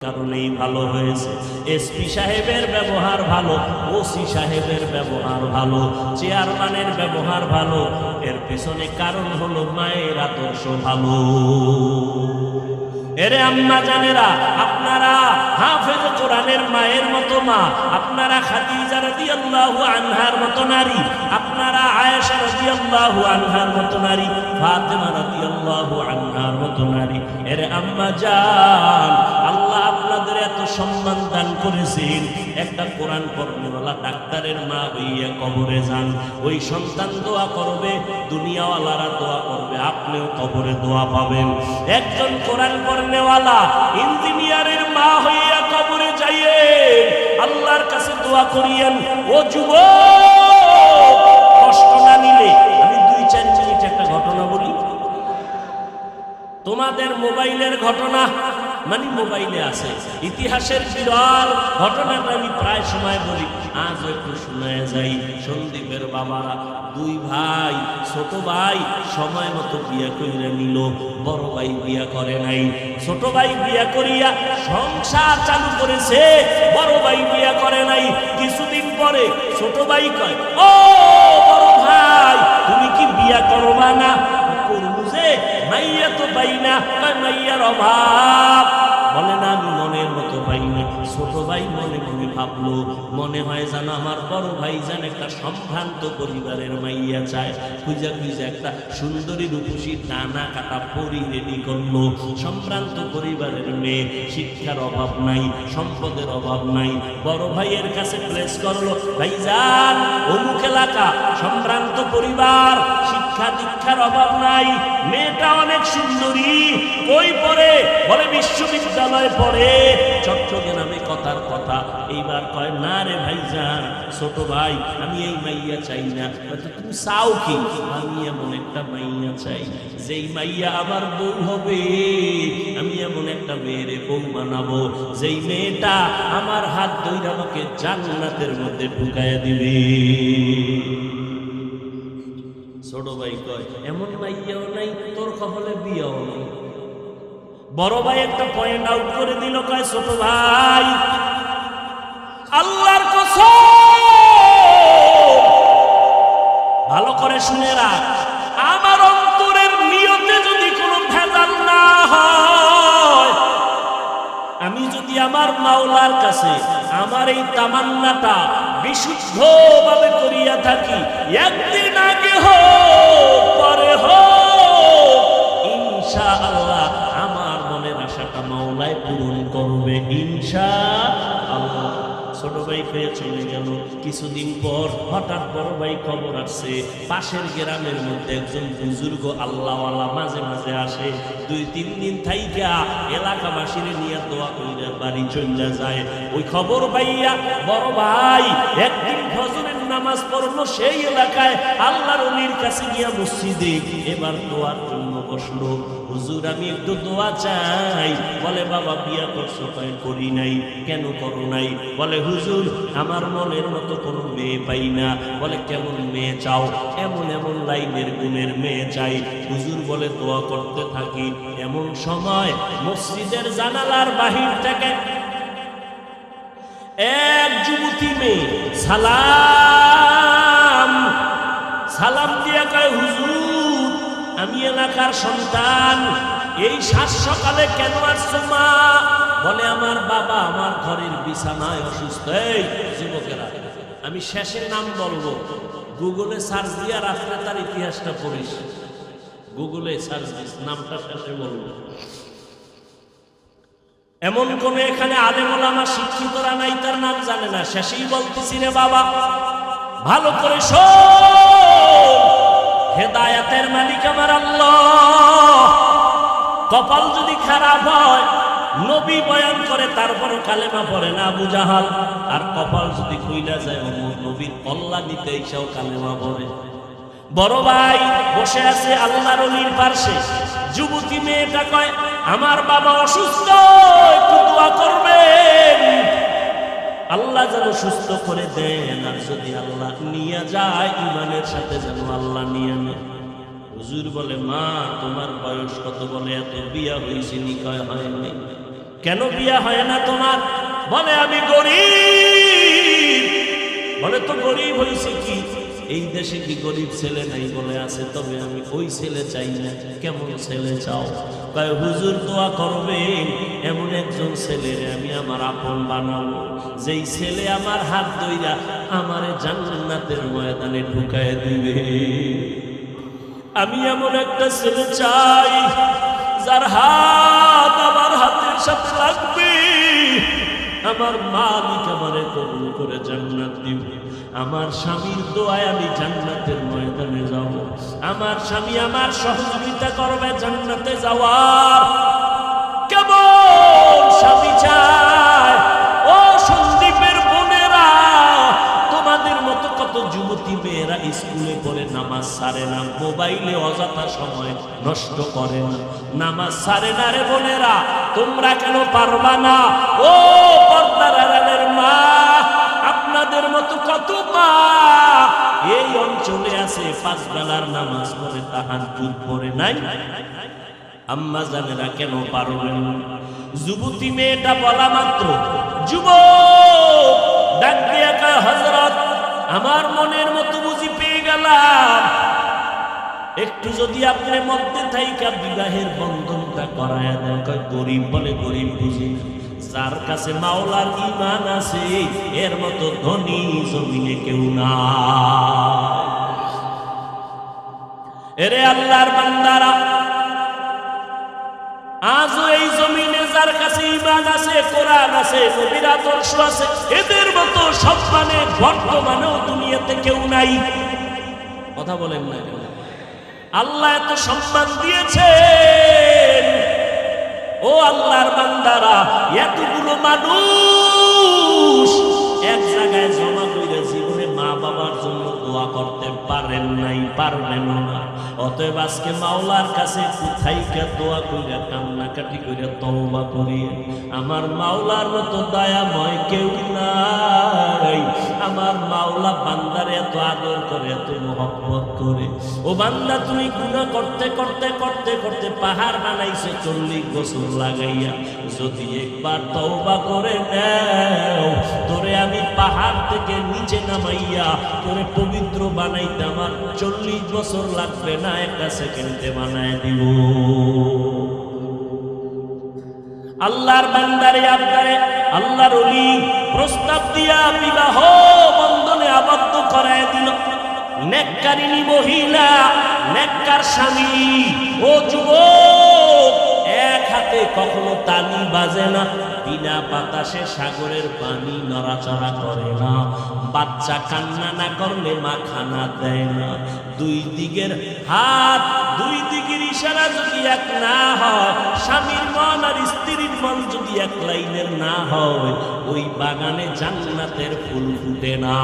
কারণেই ভালো হয়েছে। এসপি সাহেবের ব্যবহার ভালো, ওসি সাহেবের ব্যবহার ভালো, চেয়ারম্যানের ব্যবহার ভালো, এর পেছনে কারণ হলো মায়ের আদর্শ ভালো। এরে আম্মা জানেরা, আপনারা হাফেজ কোরআনের মায়ের মতো মা, আপনারা খাদিজা রাদিয়াল্লাহু আনহার মতো নারী, আপনারা আয়েশা রাদিয়াল্লাহু আনহার মতো নারী, ফাতেমা রাদিয়াল্লাহু আনহার মতো নারী। এরে আম্মা জান, আল্লাহ আপনাদের এত সম্মান দান করেছেন। একটা কোরআন পড়নেওয়ালা ডাক্তারের মা হইয়া কবরে যান, ওই সন্তান দোয়া করবে, দুনিয়াওয়ালারা দোয়া করবে, আপনিও কবরে দোয়া পাবেন। একজন কোরআন পড়নেওয়ালা ইঞ্জিনিয়ারের মা হইয়া কবরে যাইয়ে আল্লাহর কাছে দোয়া করিয়েন। ও যুবক, কষ্ট না নিলে আমি 2-4 মিনিট একটা ঘটনা বলি। তোমাদের মোবাইলের ঘটনা মানে মোবাইলে আছে, ইতিহাসের বিরল ঘটনাটা আমি প্রায় সময় বলি, আজ একটু শোনায় যাই। সন্দীপের বাবারা 2 ভাই, ছোট ভাই সময় মতো বিয়া করিয়া নিল, বড় ভাই বিয়া করে নাই। ছোট ভাই বিয়া করিয়া সংসার চালু করেছে, বড় ভাই বিয়া করে নাই। কিছুদিন পরে ছোট ভাই কয়, ও বড় ভাই, তুমি কি বিয়া করবা না? করবো যে, মাইয়া তো পাই না। মাইয়ার অভাব। বলে না, আমি মনের মতো পাই না। ছোট ভাই মনে মনে ভাবলো, মনে হয় যেন আমার বড় ভাই যেন একটা সম্ভ্রান্ত পরিবারের মাইয়া চায়। খুঁজা খুঁজা একটা সুন্দরী রূপসী টানা কাটা পরি রেডি করলো। সম্ভ্রান্ত পরিবারের মেয়ে, শিক্ষার অভাব নাই, সম্পদের অভাব নাই। বড় ভাইয়ের কাছে প্লেস করলো, ভাইজান অমুক এলাকা, সম্ভ্রান্ত পরিবার, শিক্ষা দীক্ষার অভাব নাই, মেয়েটা অনেক সুন্দরী। কই পড়ে? বলে বিশ্ববিদ্যালয়ে পড়ে। চট্টগ্রামে কথার কথা। এইবার কয়, না রে ভাইজান, ছোট ভাই, আমি এই মাইয়া চাই না। তুমি চাও কি? আমি এমন একটা মাইয়া চাই, যেই মাইয়া আমার বউ হবে। আমি এমন একটা মেয়েরে বউ বানাবো, যেই মেয়েটা আমার হাত ধরে আমাকে জান্নাতের মধ্যে ঢুকাইয়া দিবে। ছোট ভাই কয়, এমন মাইয়াও নাই, তোর কপালে বিয়াও নাই। বড় ভাই একটা পয়েন্ট আউট করে দিল, কয়, ছোট ভাই, আল্লাহর কসম, ভালো করে শুনে রাখ, আমার অন্তরের নিয়তে যদি কোনো ভেজাল না হয়, আমি যদি আমার মাওলার কাছে আমার এই তামান্নাটা বিশুদ্ধভাবে করিয়া থাকি, একদিন আগে হোক পরে হোক, ইনশাআল্লাহ আমার মনের আশাটা মাওলাই পূরণ করবে, ইনশাআল্লাহ। ছোট ভাই খেয়ে চলে গেল। কিছুদিন পর হঠাৎ বড় ভাই খবর আসছে, পাশের গ্রামের মধ্যে একজন বুজুর্গ আল্লাহওয়ালা মাঝে মাঝে আসে। 2-3 দিন থাইকা এলাকাবাসীর নিয়ে দোয়া কইরা বাড়ি চলে যায়। ওই খবর পাইয়া বড় ভাই একদিন ফজরের নামাজ পড়লো সেই এলাকায় আল্লাহর ওলির কাছে গিয়া মসজিদে। এবার দোয়ার জন্য বসলো। হুজুর, আমি একটু দোয়া চাই। বলে, বাবা বিয়া করছো? কয়, করি নাই। কেন করো নাই? বলে, হুজুর, আমার মনের মতো কোনো মেয়ে পাই না। বলে, কেমন মেয়ে চাও? এমন এমন লাইনের গুণের মেয়ে চাই। হুজুর বলে, দোয়া করতে থাকি। এমন সময় মসজিদের জানালার বাহির থেকে এক যুবতী মেয়ে সালাম দিয়া কয়, হুজুর, আমি এলাকার সন্তান, এই সাত সকালে কেন আসছো মা? বলে, আমার বাবা আমার ঘরের বিছানায় অসুস্থ। এই যুবকেরা, আমি শেষে নাম বলবো, গুগলে সার্চ দিয়া রাত্রে তার ইতিহাসটা পড়িস। গুগলে সার্চ দিস, নামটা শেষে বলবো। এমন কোন এখানে আলেম ওলামা শিক্ষিতরা নাই তার নাম জানে না। শেষেই বলতেছি রে বাবা, ভালো করে শোন। হেদায়েতের মালিক আমার আল্লাহ। কপাল যদি খারাপ হয়, নবী বয়ান করে তারপরও কালেমা পড়ে না আবু জাহাল। আর কপাল যদি খুইলা যায়, নবীর কল্লা নিতে এসেও কালেমা পড়ে। বড় ভাই বসে আছে আল্লাহর ওলির পাশে। যুবতী মেয়েটা কয়, আমার বাবা অসুস্থ, একটু দোয়া করবেন, আল্লাহ যেন সুস্থ করে দেন। আর যদি আল্লাহ নিয়ে যায়, ইমানের সাথে যেন আল্লাহ নিয়ে নেয়। হুজুর বলে, মা তোমার বয়স কত? বলে, এত বিয়া হয়েছে নি? কয়, হয় নাই। কেন বিয়া হয় না তোমার? বলে আমি গরিব। বলে তো গরিব হয়েছে কি, এই দেশে কি গরিব ছেলে নাই? বলে আছে, তবে আমি ওই ছেলে চাই না। কেমন ছেলে চাও? কয় হুজুর দোয়া করবে এমন একজন ছেলেরে আমি আমার আপন বানাবো, যেই ছেলে আমার হাত ধইরা আমারে জান্নাতের ময়দানে ঢুকায় দিবে। আমি এমন একটা ছেলে চাই যার হাত আমার হাতের সাথে লাগবে, আমার মালিক আমারে কবুল করে জান্নাত দিবে। আমার স্বামীর দোয়ায় আমি জান্নাতের ময়দানে যাব। আমার স্বামী আমার সহযোগিতা করবে জান্নাতে যাওয়ার। কেমন স্বামী চায়? ও সন্দীপের বোনেরা, তোমাদের মতো কত যুবতী মেয়েরা স্কুলে পড়ে নামাজ ছাড়ে না, মোবাইলে অযথা সময় নষ্ট করে না, নামাজ ছাড়ে না। রে বোনেরা, তোমরা কেন পারবা না? ও পর্দার আড়ালের মা, আপনাদের মতো কত মা এই অঞ্চলে আছে, 5 বেলার নামাজ পড়ে, তাহাজ্জুদ পড়ে নাই। আম্মা জানেরা কেন পারবেন? যুবতী মেয়েটা বলা মাত্র যুবক ডাক দিয়ে কয়, হযরত আমার মনের মতো বুঝি পেয়ে গেলাম, একটু যদি আপনার মধ্যে থাইকা বিবাহের বন্ধনটা করায় দেন। কয় গরিব? বলে গরিব বুঝি না, যার কাছে মাওলার ঈমান আছে এর মতো ধনী জমিনে কেউ না। এরে আল্লাহর বান্দারা, আজও এই জমিনে যার কাছে ঈমান আছে, কোরআন আছে, নবীর আদর্শ আছে, এদের মতো সম্মানে বর্তমানেও দুনিয়াতে কেউ নাই। কথা বলেন না কেন? আল্লাহ এত সম্মান দিয়েছেন। ও আল্লাহর বান্দারা, এতগুলো মানুষ এক জায়গায় জমা করে জীবনে মা বাবার জন্য দোয়া করতে পারেন নাই, পারবেন না। অতএব আজকে মাওলার কাছে কোথায়কা দোয়া কইরা কান্নাকাটি কইরা তওবা করি, আমার মাওলার মতো দয়াময় কেউ নাই। আমার মাওলা বান্দারে এত আদর করে, এত মহব্বত করে। ও বান্দা, তুমি গুনাহ করতে করতে করতে করতে পাহাড় বানাইছে 40 বছর লাগাইয়া, যদি একবার তওবা করে নাও, তোরে আমি পাহাড় থেকে নিচে নামাইয়া তোরে পবিত্র বানাইতে আমার 40 বছর লাগবে না, 1 সেকেন্ডে বানায় দিব। আল্লাহর বান্দারে আপনারে আল্লাহর ওলি প্রস্তাব দিয়া বিবাহ বন্ধনে আবদ্ধ করায় দিল। নেককারিনী মহিলা, নেককার স্বামী। ও যুবক, এক হাতে কখনো তালি বাজে না, বিনা বাতাসে সাগরের পানি নড়াচড়া করে না, বাচ্চা কান্না না করলে মা খানা দেয় না। 2 দিকের হাত, 2 দিকের ইশারা যদি এক না হয়, স্বামীর মন আর স্ত্রীর মন যদি এক লাইনের না হয়, ওই বাগানে জান্নাতের ফুল ফুটে না।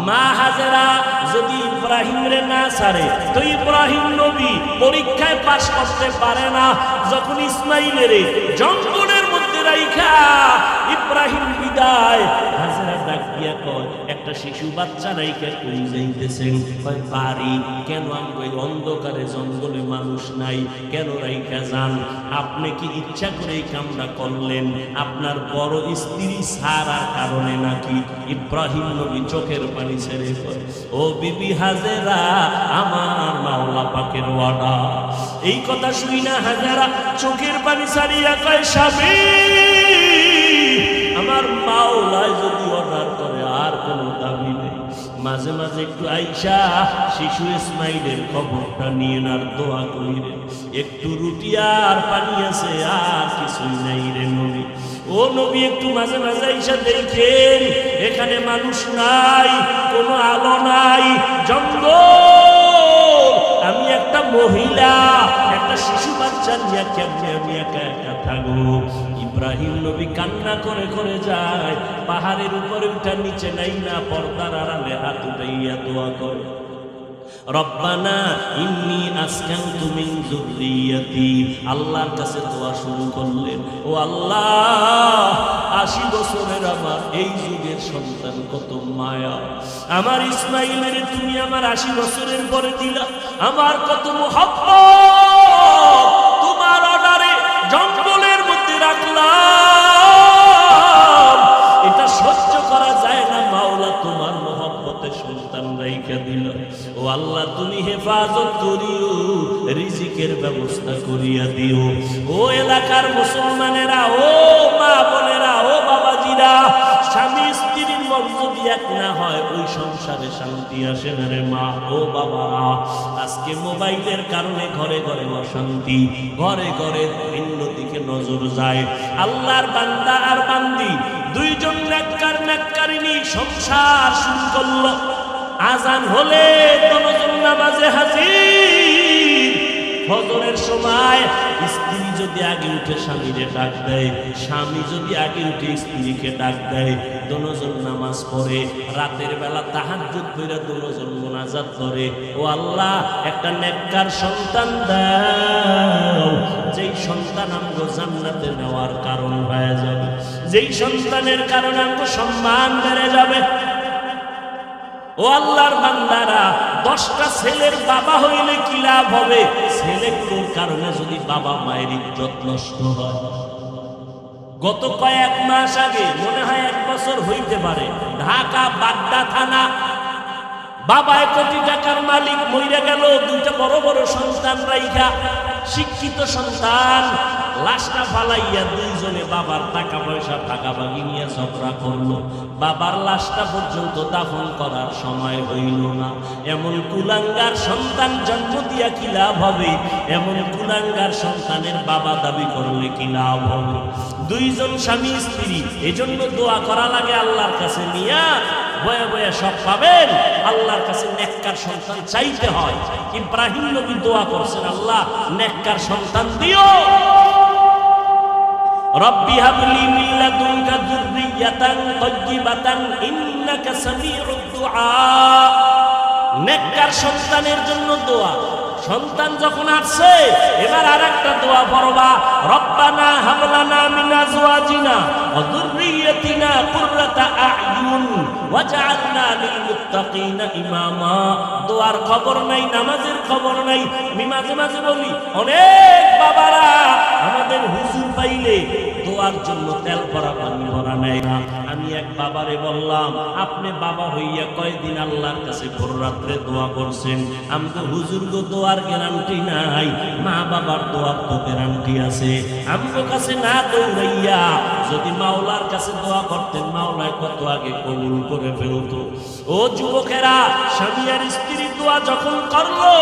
মা হাজেরা যদি ইব্রাহিমরে না ছাড়ে, তো ইব্রাহিম নবী পরীক্ষায় পাশ করতে পারে না। যখন ইসমাইলের জঙ্গলের মধ্যে রাইখা ইব্রাহিম বিদায়, হাজেরা ডাক দিয়া কয়, একটা শিশু বাচ্চা রাইখা কই যাইতেছেন? কয় বাড়ি। কেন? আমি অন্ধকারে জঙ্গলে মানুষ নাই, কেন রাইখা যান? আপনি কি ইচ্ছা করে এই কামটা করলেন? আপনার বড় স্ত্রী সারার কারণে নাকি? ইব্রাহিম নবী চোখের পানি ছেড়ে কয়, ও বিবি হাজেরা, আমার মাওলা পাকের ওয়াদা। এই কথা শুনি না হাজেরা চোখের পানি ছাড়িয়া কয়, স্বামী, আমার মাওলায় যদি অর্ডার করে আর কোনো দাবি নেই। মাঝে মাঝে একটু আইসা শিশু ইসমাইলের খবরটা নিয়ে আর দোয়া করিলেন। একটু রুটি আর পানি আছে, আর কিছুই নাই রে নবী। ও নবী, একটু মাঝে মাঝে আইসা দেখেন, এখানে মানুষ নাই, কোনো আলো নাই, জঙ্গল। আমি একটা মহিলা, একটা শিশু বাচ্চা নিয়ে কেমনে আমি একা একা থাকবো? ইব্রাহিম নবী কান্না করে করে যায়, পাহাড়ের উপরে উঠা, নিচে নাই না, পর্দার আড়ালে হাত উঠাইয়া দোয়া করে, রব্বানা ইন্নী আসকানতু মিন যুররিয়াতি। আল্লাহর কাছে দোয়া শুরু করলেন, ও আল্লাহ, 80 বছরের আমার এই যুগের সন্তান কত মায়া, আমার ইসমাইলের তুমি আমার 80 বছরের পরে দিলা, আমার কত মুহাব্বত। তোমার অর্ডারে জঙ্গলের মধ্যে হেফাজত করিও, রিজিকের ব্যবস্থা করিয়া দিও। ও এলাকার মুসলমানেরা, ও মা বোনেরা, ও বাবাজিরা, স্বামী স্ত্রীর মন যদি এক না হয় ওই সংসারে শান্তি আসে না রে মা ও বাবারা। আজকে মোবাইলের কারণে ঘরে ঘরে অশান্তি, ঘরে ঘরে ভিন্ন দিকে নজর যায়। আল্লাহর বান্দা আর বান্দি দুইজন নেককার নেককারিনী সংসার শুরু করলো। আজান হলে দুজন নামাজে হাজির। ফজরের সময় স্ত্রী যদি আগে উঠে স্বামীরে ডাক দেয়, স্বামী যদি আগে উঠে স্ত্রীকে ডাক দেয়, দুজন নামাজ পড়ে। রাতের বেলা তাহাজ্জুদ কইরা দুজন মুনাজাত করে, ও আল্লাহ একটা নেককার সন্তান দাও, যেই সন্তান আমগো জান্নাতে নেওয়ার কারণ হয়ে যাবে, যেই সন্তানের কারণে আমগো সম্মান বেড়ে যাবে। ও আল্লাহর বান্দারা, 10টা ছেলের বাবা হইলে কি লাভ হবে? ছেলেগুলোর কারণে যদি বাবা মায়ের ইজ্জত নষ্ট হয়। গত কয়েক মাস আগে, মনে হয় 1 বছর হইতে পারে, ঢাকা বাড্ডা থানা, বাবা 1 কোটি টাকার মালিক মইরা গেল, 2টা বড় বড় সন্তান রাইখা, শিক্ষিত সন্তান। লাশটা ফালাইয়া দুইজনে বাবার টাকা পয়সা ভাগাভাগি নিয়ে ঝগড়া করলো। বাবার লাশটা পর্যন্ত দাফন করার সময় হইল না। এমন কুলাঙ্গার সন্তান জন্ম দিয়া কি লাভ হবে? এমন কুলাঙ্গার সন্তানের বাবা দাবি করলে কি লাভ হবে? দুইজন স্বামী স্ত্রী, এজন্য দোয়া করা লাগে আল্লাহর কাছে, নিয়া বয়ে বয়ে সব পাবেন। আল্লাহর কাছে নেককার সন্তান চাইতে হয়। ইব্রাহিম নবী দোয়া করছেন, আল্লাহ নেককার সন্তান দিও। রব্বি হাবলি মিন লাদুনকা যুররিয়াতান তাইয়্যিবাতান ইন্নাকা সামিউদ দুআ। নেককার সন্তানের জন্য দোয়া। সন্তান যখন আসছে, এবার আরেকটা দোয়া পড়বা, রব্বানা হাবলানা মিন আজওয়াজিনা ওয়া যুররিয়াতিনা কুররাতা আ'য়ুন ওয়াজআলনা লিল মুত্তাকিনা ইমামা। দোয়ার খবর নাই, নামাজের খবর নাই। আমি মাঝে মাঝে বলি, অনেক বাবারা আমাদের হুজুর পাইলে দোয়ার জন্য তেল ভরা পানি ভরা নেয় না। আমি এক বাবারে বললাম, আপনি বাবা হইয়া কয়দিন আল্লাহর কাছে ভোর রাত্রে দোয়া করছেন? আমগো হুজুর গো দোয়ার গ্যারান্টি নাই, মা বাবার দোয়ার তো গ্যারান্টি আছে। আমগো কাছে না দৌড়াইয়া যদি মাওলার কাছে দোয়া করতেন, মাওলায় কত আগে কবুল করে ফেলতো। ও যুবকেরা, স্বামী আর স্ত্রী দোয়া যখন করলো,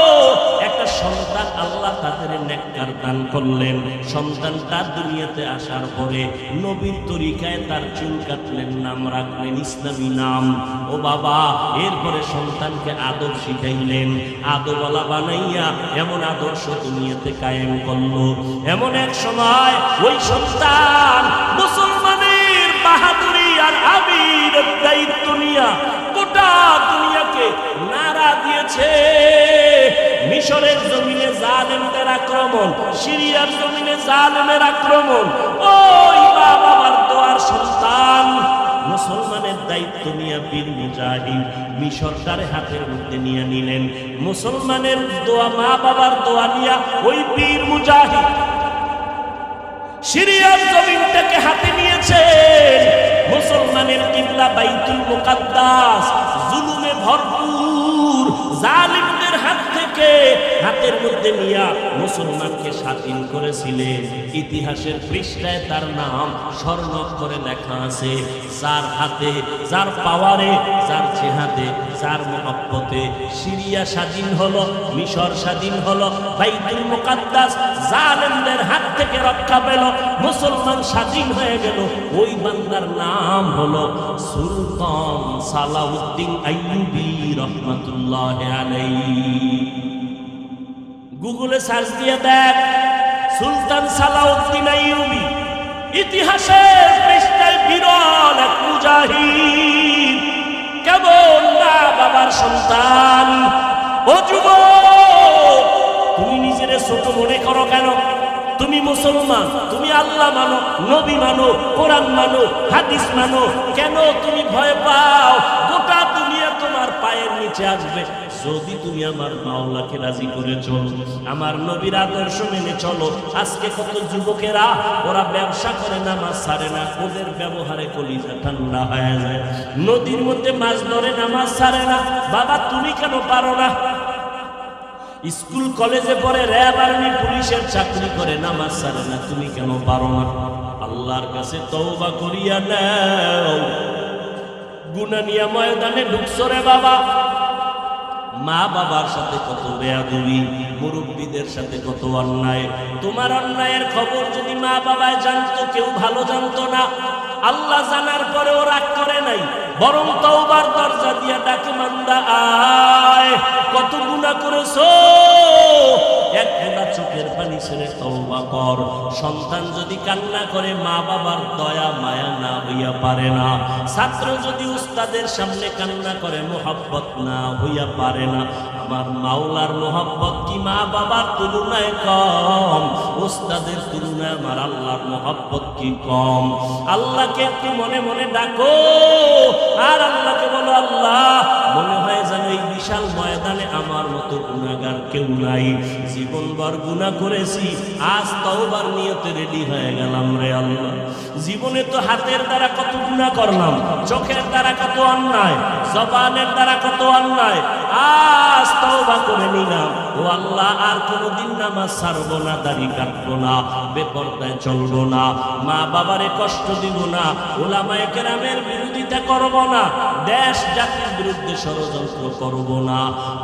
একটা সন্তান আল্লাহ তাদের নেককার দান করলেন। সন্তানটা দুনিয়াতে আসার পরে নবীর তরিকায় তার চুল কাটলেন, নাম রাখলেন ইসলামী নাম। ও বাবা, এরপরে সন্তানকে আদব শিখাইলেন, আদবওয়ালা বানাইয়া এমন আদর্শ দুনিয়াতে কায়েম করলো। এমন এক সময় ওই সন্তান মুসলমানের বাহাদুরি আর আমিরের দায়িত্ব নিয়া গোটা দুনিয়াকে নাড়া দিয়েছে। মিশরের জমিনে জালেমদের আক্রমণ, সিরিয়ার জমিনে জালেমের আক্রমণ। ওই বাবার দোয়ার সন্তান মুসলমানের দায়িত্ব নিয়ে বীর মুজাহিদ মিশরটারে হাতের মধ্যে নিয়ে নিলেন। মুসলমানের দোয়া, মা বাবার দোয়া নিয়া ওই বীর মুজাহিদ সিরিয়ার জমিনটাকে হাতে নিয়েছেন। মুসলমানের কিবলা বাইতুল মুকাদ্দাস জুলুমে ভরপুর, জালিমদের হাত থেকে হাতের মধ্যে নিয়া মুসলমানকে স্বাধীন করেছিলেন। ইতিহাসের পৃষ্ঠায় তার নাম স্বর্ণাক্ষরে লেখা আছে। যার হাতে, যার পাওয়ারে, যার জেহাদে, যার মহব্বতে সিরিয়া স্বাধীন হলো, মিশর স্বাধীন হলো, বাইতুল মুকাদ্দাস জালেমদের হাত থেকে রক্ষা পেল, মুসলমান স্বাধীন হয়ে গেল। ওই বান্দার নাম হলো সুলতান সালাউদ্দিন আইয়ুবী রহমাতুল্লাহি আলাইহি। গুগলে সার্চ দিয়ে দেখ, সুলতান সালাউদ্দিন আইয়ুবী ইতিহাসের পৃষ্ঠায় বিরল এক মুজাহিদ। কেমন মা বাবার সন্তান। ও যুবক, তুমি নিজের ছোট মনে করো কেন? তুমি মুসলমান, তুমি আল্লাহ মানো, নবী মানো, কোরআন মানো, হাদিস মানো, কেন তুমি ভয় পাও? গোটা দুনিয়া তোমার পায়ের নিচে আসবে যদি তুমি আমার মাওলাকে রাজি করে চলো, আমার নবীর আদর্শ মেনে চলো। আজকে কত যুবকেরা ওরা ব্যবসা করে, নামাজ ছাড়ে না, ওদের ব্যবহারে কলিজা ঠান্ডা হয়ে যায়। নদীর মধ্যে মাছ ধরে, নামাজ ছাড়ে না। বাবা, তুমি কেন পারো না? স্কুল কলেজে পড়ে, র্যাব আর্মি পুলিশের চাকরি করে, নামাজ ছাড়ে না, তুমি কেন পারো না? আল্লাহর কাছে তওবা করিয়া নাও। গুনাহ নিয়ে ময়দানে ঢুকছো রে বাবা, মা বাবার সাথে কত বেয়াদবি, মুরব্বীদের সাথে কত অন্যায়। তোমার অন্যায়ের খবর যদি মা বাবায় জানতো, কেউ ভালো জানতো না। আল্লাহ জানার পরেও রাগ করে নাই, বরং তওবার দরজা দিয়া ডাকে, মান্দা আয়, কত গুনাহ করেছো, এক ফোঁটা চোখের পানি ছেড়ে তওবা কর। সন্তান যদি কান্না করে, মা বাবার দয়া মায়া না হইয়া পারে না। ছাত্র যদি উস্তাদের সামনে কান্না করে, মোহাব্বত না হইয়া পারে না। আমার মাওলার মোহাব্বত কি মা বাবার তুলনায় কম? উস্তাদের তুলনায় আমার আল্লাহর মোহাব্বত কি কম? আল্লাহকে একটু মনে মনে ডাকো, আর আল্লাহকে বলো, আল্লাহ, মনে হয় যেন এই বিশাল ময়দানে আমার মতো গুনাহগার কেউ নাই। জীবনভর গুনাহ করেছি, আজ তওবার নিয়তে রেডি হয়ে গেলাম রে আল্লাহ। জীবনে তো হাতের দ্বারা কত গুনাহ করলাম, চোখের দ্বারা কত অন্যায়, জবানের দ্বারা কত অন্যায়, আজ তওবা করে নিলাম। ও আল্লাহ, আর কোনোদিন নামাজ ছাড়বো না, দাড়ি কাটবো না, বেপরদায় চলবো না, মা বাবারে কষ্ট দিব না, উলামায়ে কেরামের বিরোধিতা করব না, দেশ জাতির বিরুদ্ধে ষড়যন্ত্র করব না।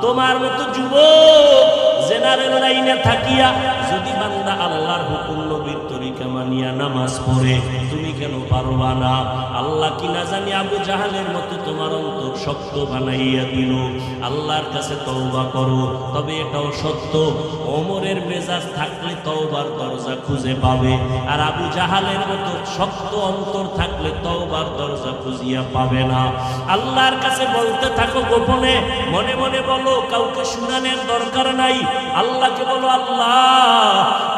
তোমার মতো যুবক জেনারেল লাইনে থাকিয়া যদি বান্দা আল্লাহর হুকুম নবীর তরিকা মানিয়া নামাজ পড়ে, তুমি কেন পারবা না? আল্লাহ কি না জানি আবু জাহালের মতো তোমার অন্তর শক্ত বানাইয়া দিল। আল্লাহর কাছে তওবা করো। তবে এটাও সত্য, ওমরের মেজাজ থাকলে তওবার দরজা খুঁজে পাবে, আর আবু জাহালের মতো শক্ত অন্তর থাকলে তওবার দরজা খুঁজিয়া পাবে না। আল্লাহর কাছে বলতে থাকো গোপনে, মনে মনে বলো, কাউকে শুনানোর দরকার নাই। আল্লাহকে বলো, আল্লাহ,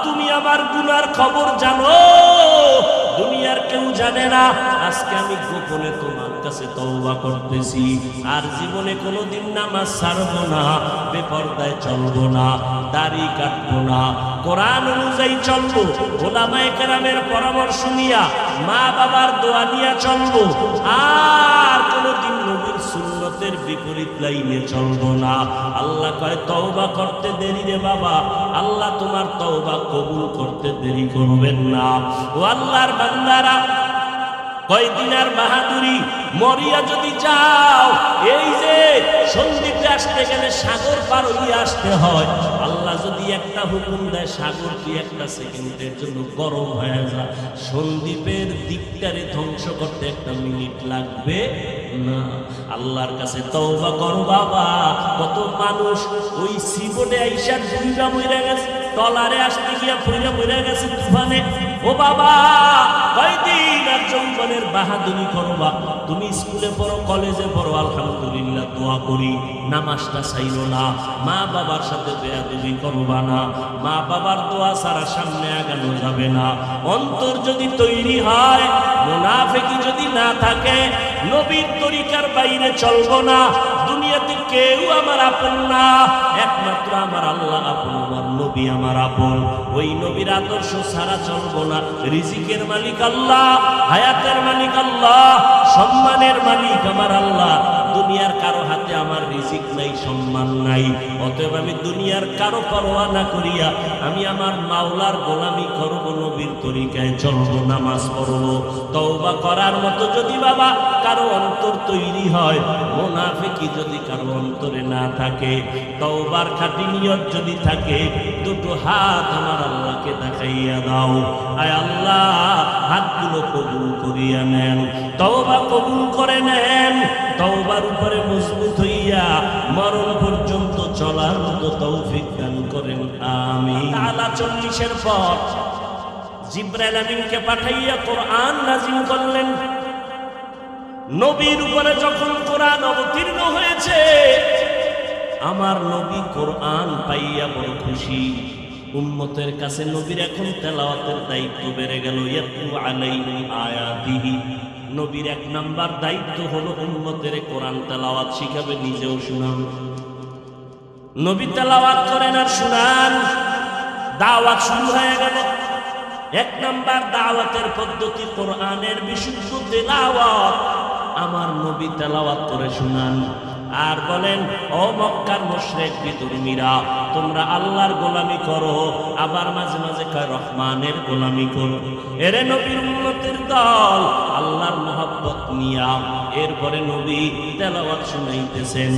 তুমি আমার গুনার খবর জানো, দুনিয়ার কেউ জানে না। আজকে আমি গোপনে তোমার কাছে তওবা করতেছি, আর জীবনে কোনোদিন নামাজ ছাড়বো না, বেপরদায় চলবো না, দাড়ি কাটবো না, কোরআন অনুযায়ী চলবো, ওলামায়ে কেরামের পরামর্শ নিয়া, মা বাবার দোয়া নিয়া চলবো, আর কোনোদিন নবীর সুন্নতের বিপরীত লাইনে চলবো না। আল্লাহ কয়, তওবা করতে দেরি রে বাবা, আল্লাহ তোমার তওবা কবুল করতে দেরি করবেন না। ও আল্লাহর বান্দারা, কয়দিন আর বাহাদুরি, মরিয়া যদি যাও, এই যে সন্দ্বীপে আসতে গেলে সাগর পার হইয়া আসতে হয়। আল্লাহ যদি একটা হুকুম দেয়, সাগর কি একটা সেকেন্ডের জন্য গরম হয়ে যায়, সন্দ্বীপের দিকটারে ধ্বংস করতে একটা মিনিট লাগবে না। আল্লাহর কাছে তওবা করো বাবা। কত মানুষ ওই সিবোর্ডে আইসা ডুইবা মইরা গেছে, টলারে আসতে গিয়া পইরা মইরা গেছে তুফানে। ও বাবা, কয়দিন আর যৌবনের বাহাদুরি করবা? তুমি স্কুলে পড়ো, কলেজে পড়ো, আলহামদুলিল্লাহ, দোয়া করি, নামাজটা ছাইরো না, মা বাবার সাথে বেয়াদবি করবা না, মা বাবার দোয়া ছাড়া সামনে আগানো যাবে না। অন্তর যদি তৈরি হয়, মুনাফিকি যদি না থাকে, নবীর তরিকার বাইরে চলবো না। দুনিয়াতে কেউ আমার আপন না, একমাত্র আমার আল্লাহ আপন, আমার নবী আমার আপন। ওই নবীর আদর্শ ছাড়া চলবো না। রিজিকের মালিক আল্লাহ, হায়াতের মালিক আল্লাহ, সম্মানের মালিক আমার আল্লাহ। দুনিয়ার কারো হাতে আমার রিজিক নাই, সম্মান নাই। অতএব আমি দুনিয়ার কারো পরোয়া না করিয়া আমি আমার মাওলার গোলামি করব, নবীর তরিকায় চলবো, নামাজ পড়বো। তওবা করার মতো যদি বাবা কারো অন্তর তৈরি হয়, মুনাফিকি যদি কারো অন্তরে না থাকে, তওবার খাঁটি নিয়ত যদি থাকে, দুটো হাত আমার আল্লাহকে দেখাইয়া দাও। আয় আল্লাহ, হাতগুলো কবুল করিয়া নেন, তওবা কবুল করে নেন। তওবার উপরে মজবুত হইয়া মরণ পর্যন্ত চলার মতো তৌফিক দান করেন, আমিন। তাআলা 40-এর পর জিবরাইল আমিনকে পাঠাইয়া কোরআন নাযিল করলেন। নবীর উপরে যখন কোরআন অবতীর্ণ হয়েছে, আমার নবী কোরআন পাইয়া বড় খুশি। উম্মতের কাছে নবীর এখন তেলাওয়াতের দায়িত্ব বেড়ে গেল। ইয়াতলু আলাইহিম আয়াতিহি, নবীর 1 নাম্বার দায়িত্ব হলো উম্মতের কোরআন তেলাওয়াত শিখাবে, নিজেও শুনান। নবী তেলাওয়াত করেন আর শুনান, দাওয়াত শুরু হয়ে গেল। 1 নাম্বার দাওয়াতের পদ্ধতি কোরআনের বিশুদ্ধ তেলাওয়াত। আমার নবী তেলাওয়াত করে শুনান। আর বলেন, ও মক্কার মুশরিক বিদুর্মীরা, তোমরা আল্লাহর গোলামি করো, আবার মাঝে মাঝে কয় রহমানের গোলামি করো। এরে নবীর উম্মতের দল, আল্লাহর মহব্বত নিয়া এরপরে নবী তেলাওয়াত শুনাইতেছেন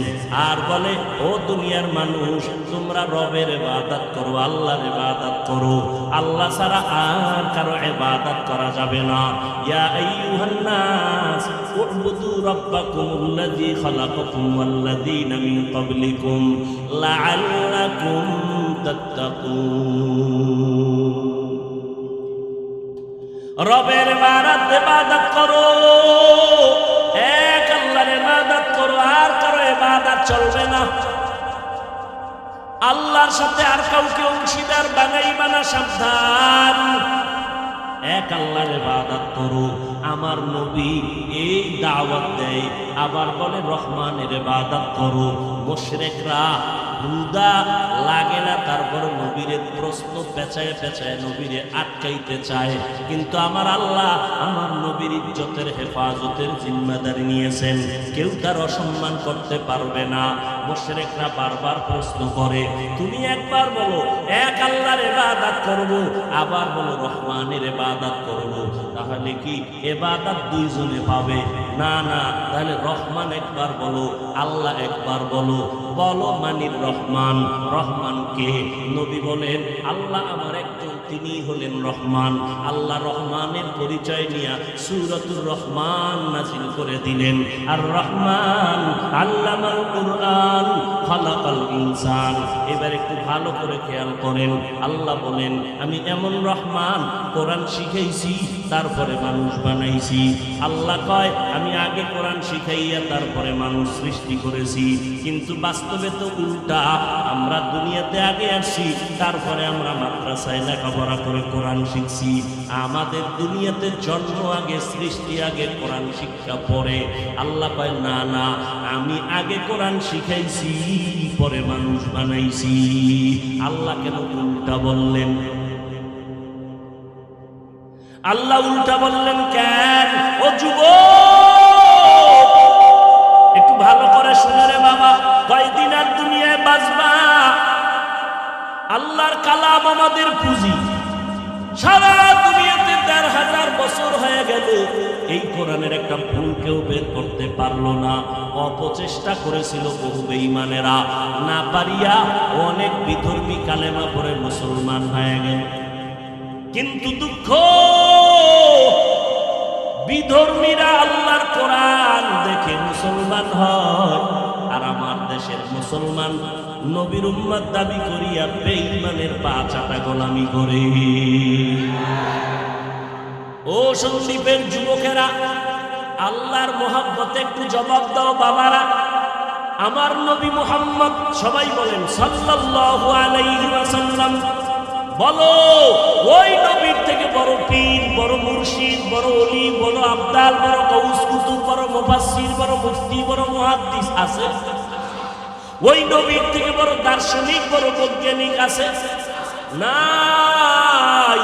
আর বলে, ও দুনিয়ার মানুষ, তোমরা রবের ইবাদত করো, আল্লাহর ইবাদত করো, আল্লাহ ছাড়া আর কারো ইবাদত করা যাবে না। ইয়া আইয়ুহান নাস উ'বুদু রাব্বাকুমুল্লাযী খালাকাকুম ওয়াল্লাযীনা মিন ক্বাবলিকুম লাআল্লাকুম তাত্তাকুন। রবের ইবাদত করো, এক আল্লাহর ইবাদত করো, আর কারো ইবাদত চলবে না। আল্লাহর সাথে আর কাউকে অংশীদার বানাইবা না, সাবধান। এক আল্লাহর ইবাদত করো। আমার নবী এই দাওয়াত দেয়, আবার বলে রহমানের ইবাদত করো। মুশরিকরা বুদা লাগে না, তারপর নবীরে প্রশ্ন পেঁচায় পেঁচায় নবীরে আটকাইতে চায়। কিন্তু আমার আল্লাহ আমার নবীর ইজ্জতের হেফাজতের জিম্মাদারি নিয়েছেন, কেউ তার অসম্মান করতে পারবে না। মুশরিকরা বারবার প্রশ্ন করে, তুমি একবার বলো এক আল্লাহর ইবাদত করব, আবার বলো রহমানের ইবাদত করব, তাহলে কি ইবাদত দুইজনে পাবে? না না, তাহলে রহমান একবার বলো, আল্লাহ একবার বলো। বলো মানির রহমান। রহমান কে? নবী বলেন, আল্লাহ আমার একজন, তিনি হলেন রহমান। আল্লাহ রহমানের পরিচয় নিয়ে সূরাতুর রহমান নাযিল করে দিলেন। আর রহমান আল্লামাল কুরআন খালাকাল ইনসান। এবার একটু ভালো করে খেয়াল করেন, আল্লাহ বলেন, আমি এমন রহমান, কোরআন শিখাইছি তারপরে মানুষ বানাইছি। আল্লাহ কয়, আমি আগে কোরআন শিখাইয়া তারপরে মানুষ সৃষ্টি করেছি। কিন্তু বাস্তবে তো উল্টা, আমরা দুনিয়াতে আগে আসছি, তারপরে আমরা মাদ্রাসায় লেখাপড়া করে কোরআন শিখছি। আমাদের দুনিয়াতে জন্ম আগে, সৃষ্টি আগে, কোরআন শিক্ষা পরে। আল্লাহ কয়, না না, আমি আগে কোরআন শিখাইছি পরে মানুষ বানাইছি। আল্লাহ কেন উল্টা বললেন? আল্লাহ উল্টা বললেন কেন? ও যুবক, একটু ভালো করে শুনে রে বাবা, কয়দিন আর দুনিয়ায় বাঁচবা? আল্লাহর কালাম আমাদের পুঁজি। সারা দুনিয়াতে ১,৫০০ বছর হয়ে গেল, এই কোরআনের একটা ভুল কেউ বের করতে পারলো না। অপচেষ্টা করেছিল বহু বেঈমানেরা, না পারিয়া অনেক বিধর্মী কালেমা পড়ে মুসলমান হয়ে গেল। কিন্তু দুঃখ, বিধর্মীরা আল্লাহর কোরআন দেখে মুসলমান হয়, আর আমার দেশের মুসলমান নবীর উম্মত দাবি করিয়া বেঈমানের পা চাটা গোলামি করে। ও সন্দীপের যুবকেরা, আল্লাহর মহব্বতে একটু জবাব দাও বাবারা। আমার নবী মুহাম্মদ, সবাই বলেন সাল্লাল্লাহু আলাইহি ওয়াসাল্লাম, বলো ওই নবীর থেকে বড় পীর, বড় মুর্শিদ, বড় ওলি, বড় আবদাল, বড় গৌস কুতুব, বড় মুফাসসির, বড় মুফতি, বড় মুহাদ্দিস আছে? ওই নবীর থেকে বড় দার্শনিক, বড় বৈজ্ঞানিক আছে? নাই।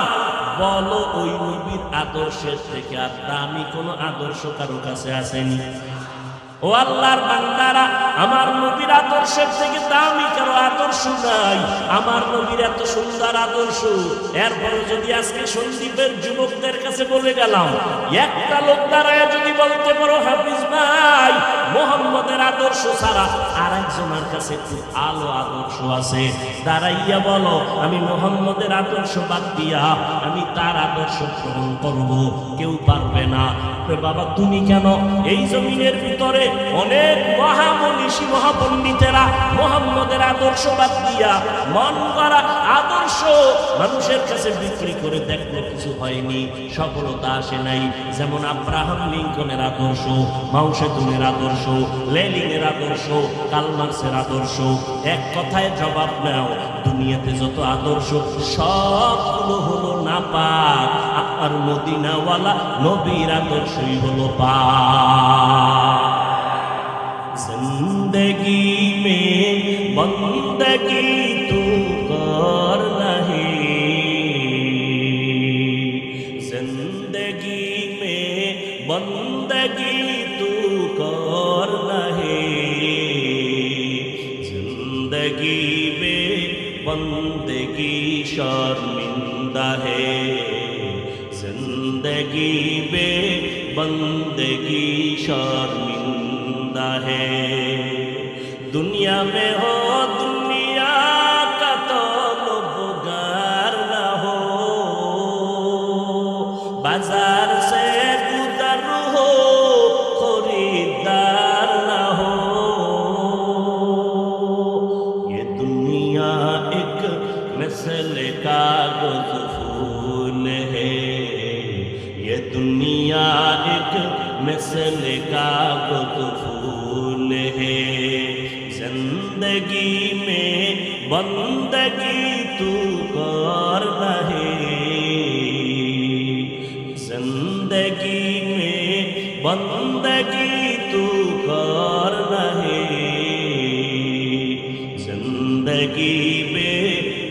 বলো ওই নবীর আদর্শের থেকে আর দামি কোন আদর্শ কারো কাছে আসেনি? ও আল্লাহর বান্দারা, আমার নবীর আদর্শের থেকে দামি কারো আদর্শ নাই। আমার নবীর এত সুন্দর আদর্শ, এরপরে যদি আজকে সন্দীপের যুবকদের কাছে বলে গেলাম, একটা লোক দাঁড়ায় যদি বলতে পারো, হাফিজ ভাই, মুহাম্মদের আদর্শ ছাড়া আর একজনের কাছে একটু আলো আদর্শ আছে, দাঁড়াইয়া বলো আমি মুহাম্মদের আদর্শ বাদ দিয়া আমি তার আদর্শ গ্রহণ করব, কেউ পারবে না। বাবা তুমি কেন? এই জমিনের ভিতরে অনেক মহামনীষী মহাপণ্ডিতেরা মুহাম্মদের আদর্শ বাদ দিয়া মন করা আদর্শ মানুষের কাছে বিক্রি করে দেখলো, কিছু হয়নি, সফলতা আসে নাই। যেমন আব্রাহাম লিঙ্কনের আদর্শ, মাও সেতুংয়ের আদর্শ, লেনিনের আদর্শ, কার্ল মার্ক্সের আদর্শ। এক কথায় জবাব নাও, দুনিয়াতে যত আদর্শ সবগুলো হলো নাপাক, আর মদিনাওয়ালা নবীর আদর্শই হলো পাক। जिंदगी में बंदगी तू कर रही, जिंदगी में बंदगी तू कर रही, शर्मिंदा है, जिंदगी बेबंदगी शर्मिंदा है। दुनिया में हो दुनिया का तलबगार न हो, बाजार से गुजर हो खरीदार न हो। ये दुनिया एक मसले कागज फूल है, ये दुनिया एक मसले कागज फूल है। जिंदगी में बंदगी तू कर रहे, जिंदगी में बंदगी तू कर रहे। जिंदगी में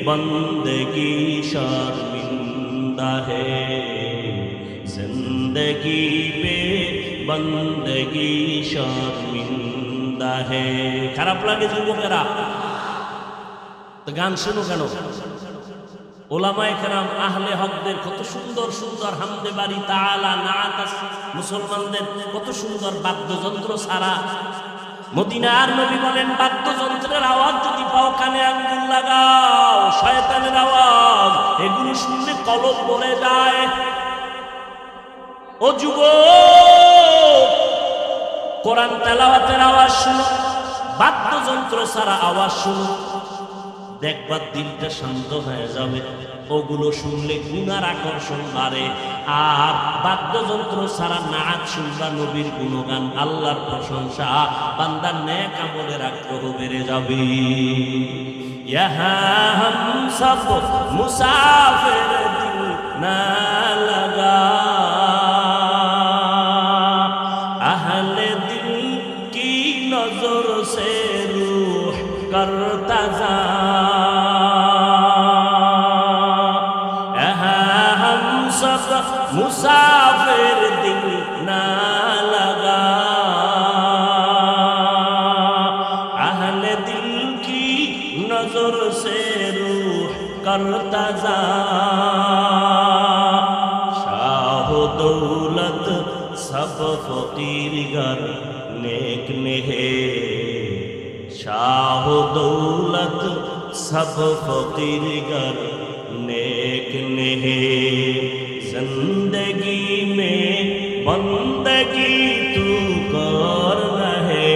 बंदगी शर्मिंदा है, जिंदगी में बंदगी शर्मिंदा है। খারাপ লাগে যুবকেরা তো গান শুনো কেন? ওলামায়ে কেরাম আহলে হকদের কত সুন্দর সুন্দর হামদে বাড়ি তাআলা নাআত মুসলমানদের কত সুন্দর বাদ্যযন্ত্র ছাড়া। মদিনার নবী বলেন বাদ্যযন্ত্রের আওয়াজ যদি পাও কানে আঙ্গুল লাগাও, শয়তানের আওয়াজ, এগুলো শুনলে কলব ভরে যায়। ও যুবক, কোরআন তেলাওয়াতের আওয়াজ শুনো, বাদ্যযন্ত্র ছাড়া আওয়াজ শুনো, দেখবা দিলটা শান্ত হয়ে যাবে। ওগুলো শুনলে গুনার আকর্ষণ বাড়ে। আর বাদ্যযন্ত্র ছাড়া নাচ শুনবা নবীর গুণগান, আল্লাহর প্রশংসা, বান্দার নেক আমলের আগ্রহ বেড়ে যাবে। ইহা হাম সব মুসাফির দিল না লাগা, আহলে দিল কি নজর সে রূহ করতা যা। मुसाफिर दिल ना लगा, अहले दिल की नजर से रूह करता जा। शाह दौलत सब फकीर गर नेक नेहे, शाह दौलत सब फकीर गर नेक नेहे। जिंदगी में बंदगी तू कर रहे,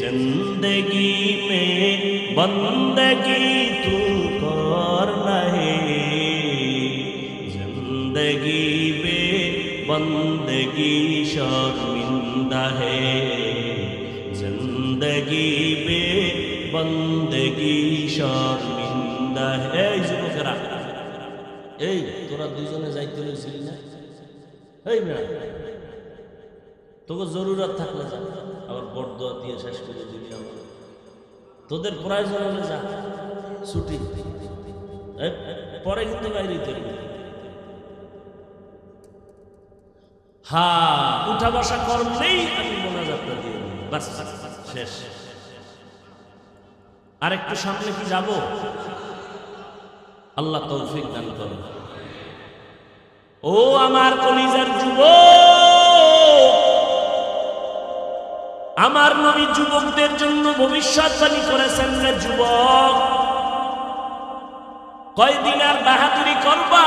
जिंदगी में बंदगी तू कर रहे। जिंदगी में बंदगी शर्मिंदा है, जिंदगी में बंदगी शर्मिंदा है। যুবকেরা, এই তোরা দুইজনে যাইতে লইছিলি না? এই না, তোকে জরুরত থাকলে যা, আবার বড়দোয়া দিয়ে শেষ করে দিবি। আমার তোদের প্রয়োজন হলে যা, ছুটি পরে কিন্তু বাইরে তৈরি। হ্যাঁ, উঠা বসা করলেই আমি মোনাজাতটা দিয়ে দিই, বাস শেষ। আর একটু সামনে কি যাব? আল্লাহ তৌফিক দান করেন। ও আমার কলিজার যুবক, আমার নবী যুবকদের জন্য ভবিষ্যৎবাণী করেছেন রে যুবক, কয়দিন আর বাহাদুরি করবা?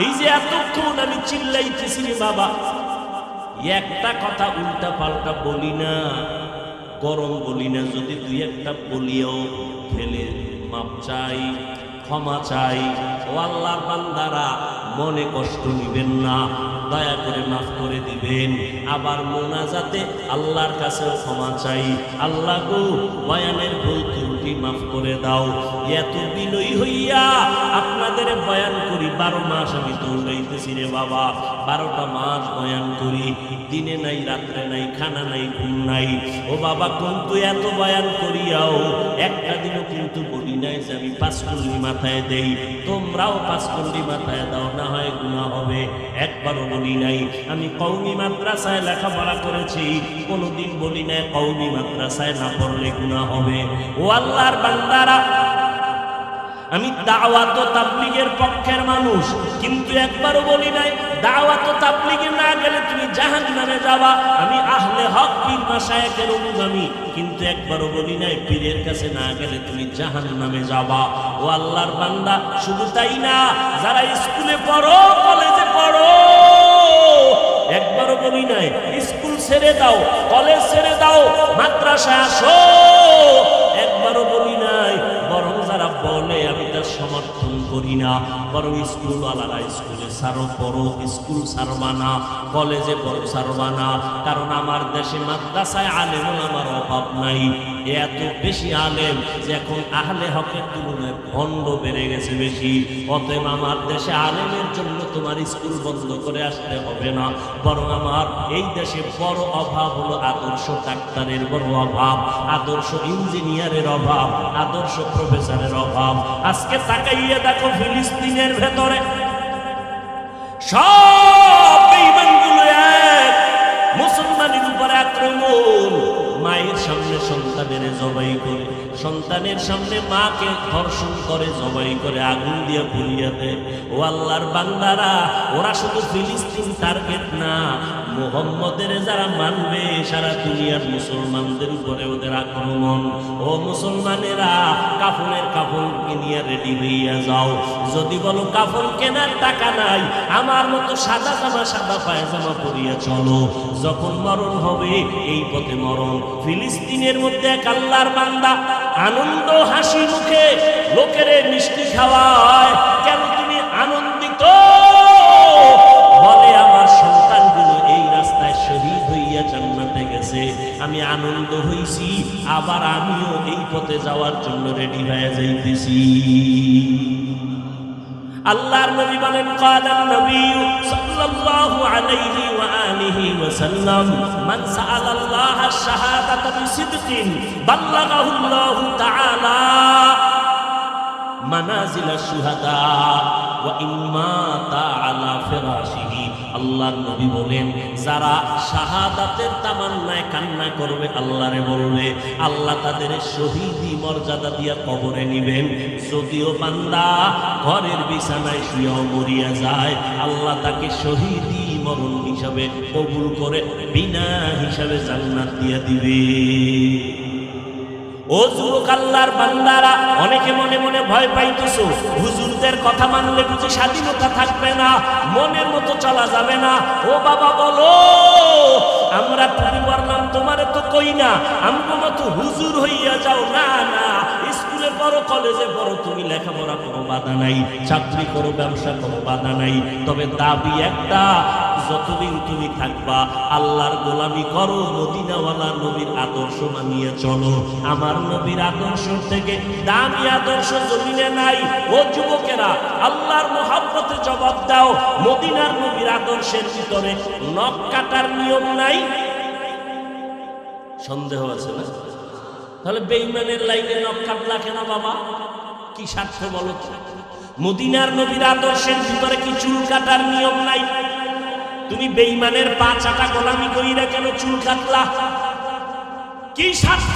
এই যে এতক্ষণ আমি চিল্লাইতেছি রে বাবা, একটা কথা উল্টা পাল্টা বলি না, গরম বলি না, যদি দুই একটা বলিও ফেলে মাপ চাই, ক্ষমা চাই। ও আল্লাহর বান্দারা, মনে কষ্ট নিবেন না, দয়া করে মাফ করে দিবেন। আবার মোনাজাতে আল্লাহর কাছে ক্ষমা চাই, আল্লাহ গো বয়ানের ভুল ত্রুটি মাফ করে দাও। এত বিনয়ী হইয়া আপনাদের বয়ান করি, 12 মাস আমি দৌড়াইতেছি রে বাবা, 12টা মাস বয়ান করি, দিনে নাই রাত্রে নাই, খানা নাই ঘুম নাই। ও বাবা, কিন্তু এত বয়ান করিয়াও একটা দিনও কিন্তু বলি নাই যে আমি 5 কল্লি মাথায় দেই। তোমরাও 5 কল্লি মাথায় দাও, না হয় গুনাহ হবে। একবারও বলি নাই আমি কওমি মাদ্রাসায় লেখাপড়া করেছি, কোনোদিন বলি নাই কওমি মাদ্রাসায় না পড়লে গুনাহ হবে। ও আল্লাহর বান্দারা, আমি দাওয়াত ও তাবলীগের পক্ষের মানুষ, কিন্তু একবারও বলি নাই দাওয়াত ও তাবলীগে না গেলে তুমি জাহান্নামে যাবা। আমি আহলে হক পীর মাশায়েখের অনুগামী, কিন্তু একবারও বলি নাই পীরের কাছে না গেলে তুমি জাহান্নামে যাবা। ও আল্লাহর বান্দা, শুধু তাই না, যারা স্কুলে পড়ো, কলেজে পড়ো, একবারও বলি নাই স্কুল ছেড়ে দাও, কলেজ ছেড়ে দাও, মাদ্রাসায় আসো, একবারও বলি নাই। বরং যারা বলে আমি তার সমর্থন করি না, বরং স্কুলওয়ালারা স্কুলে ছাড়ো পড়ো, স্কুল ছাড়বা না, কলেজে পড়ো ছাড়বা না। কারণ আমার দেশে মাদ্রাসায় আলেম আমার অভাব নাই, এত বেশি আলেম যে এখন আহলে হকের তুলনায় ভণ্ড বেড়ে গেছে বেশি। অতএব আমার দেশে আলেমের জন্য তোমার স্কুল বন্ধ করে আসতে হবে না, বরং আমার এই দেশে বড় অভাব হলো আদর্শ ডাক্তারের বড় অভাব, আদর্শ ইঞ্জিনিয়ারের অভাব, আদর্শ প্রফেসরের অভাব। আজকে তাকাইয়া দেখো ফিলিস্তিনের ভেতরে সব বেঈমানগুলো এক, মুসলমানের উপরে আক্রমণ, মায়ের সামনে সন্তানের জবাই করে, সন্তানের সামনে মাকে ধর্ষণ করে, জবাই করে, আগুন দিয়ে পুড়িয়ে দেয়। ও আল্লাহর বান্দারা, ওরা শুধু ফিলিস্তিন টার্গেট না, মুহাম্মদের যারা মানবে সারা দুনিয়ার মুসলমানদের উপরে ওদের আক্রমণ। ও মুসলমানেরা, কাফনের কাফন কিনিয়া রেডি হইয়া যাও। যদি বলো কাফন কেনার টাকা নাই, আমার মতো সাদা জামা সাদা পায়জামা পরিয়া চলো, যখন মরণ হবে এই পথে মরণ। ফিলিস্তিনের মধ্যে এক আল্লাহর বান্দা আনন্দ হাসি মুখে লোকের মিষ্টি খাওয়ায়, কেন তুমি আনন্দিত? বলে আমার সন্তানগুলো এই রাস্তায় শহীদ হইয়া জান্নাতে গেছে, আমি আনন্দ হইছি, আবার আমিও এই পথে যাওয়ার জন্য রেডি হয়ে যাইতেছি। আল্লাহর নবী বলেন, ক্বালান নবী সাল্লাল্লাহু আলাইহি ওয়া আলিহি ওয়াসাল্লাম, মান সাআলাল্লাহ আশ-শাহাদাতা বিসিদকিন বাল্লাগাহুল্লাহু তাআলা মানাজিল আশ-শুহাদা ওয়া ইম্মাতা আলা ফিরাশিহি। আল্লাহর নবী বলেন, যারা শাহাদাতের তামান্নায় কান্না করবে, আল্লাহরে বলবে, আল্লাহ তাদের শহীদি মর্যাদা দিয়া কবরে নিবেন। যদিও বান্দা ঘরের বিছানায় শুয়েও মরিয়া যায়, আল্লাহ তাকে শহীদি মরণ হিসাবে কবুল করে বিনা হিসাবে জান্নাত দিয়া দিবে। ও যুবক আল্লাহর বান্দারা, অনেকে মনে মনে ভয় পাইতেছো, হুজুরদের কথা মানলে বুঝি স্বাধীনতা থাকবে না, মনের মতো চলা যাবে না। ও বাবা বলো, আমরা টুপি পরলাম তোমারে তো কই না আমগো মতো হুজুর হইয়া যাও, না না, স্কুলে পড়ো, কলেজে পড়ো, তুমি লেখাপড়া করো, বাধা নাই, চাকরি করো, ব্যবসা করো, বাধা নাই। তবে দাবি একটা, যতদিন তুমি থাকবা আল্লাহর গোলামি করো, মদিনাওয়ালা নবীর আদর্শ মানিয়ে চলো। আমার নবীর আদর্শ থেকে দামি আদর্শ জমিনে নাই। ও যুবকেরা, আল্লাহর মহব্বতে জবাব দাও, মদিনার নবীর আদর্শের ভিতরে নখ কাটার নিয়ম নাই? সন্দেহ আছে না? তাহলে বেঈমানের লাইনে নখ কাটলা কেন বাবা? কি স্বার্থ বলো তো? মদিনার নবীর আদর্শের ভিতরে কি চুল কাটার নিয়ম নাই? তুমি বেঈমানের পা চাটা গোলামি কইরা কেন চুল কাটলা? কি স্বার্থ?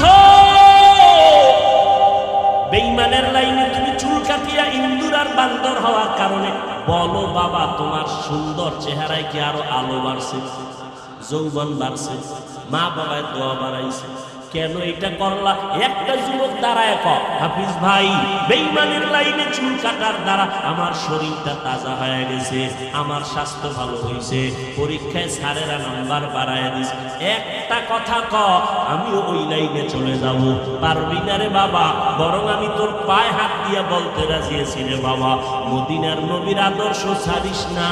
বেঈমানের লাইনে তুমি চুল কাটিয়া ইন্দুর আর বান্দর হওয়ার কারণে বলো বাবা, তোমার সুন্দর চেহারায় কি আরো আলো বাড়ছে, যৌবন বাড়ছে, মা বাবায় দোয়া বাড়াইছে, কেন এটা করলা? একটা যুবক দাঁড়ায় কয়, হাফিজ ভাই, বেঈমানের লাইনে চুল কাটার দ্বারা আমার শরীরটা তাজা হয়ে গেছে, আমার স্বাস্থ্য ভালো হয়েছে, পরীক্ষায় স্যারেরা নাম্বার বাড়ায় দিছে। একটা কথা ক, আমি ওই লাইনে চলে যাব। পারবি না রে বাবা, বরং আমি তোর পায়ে হাত দিয়ে বলতে রাজি আছি রে বাবা, মদিনার নবীর আদর্শ ছাড়িস না।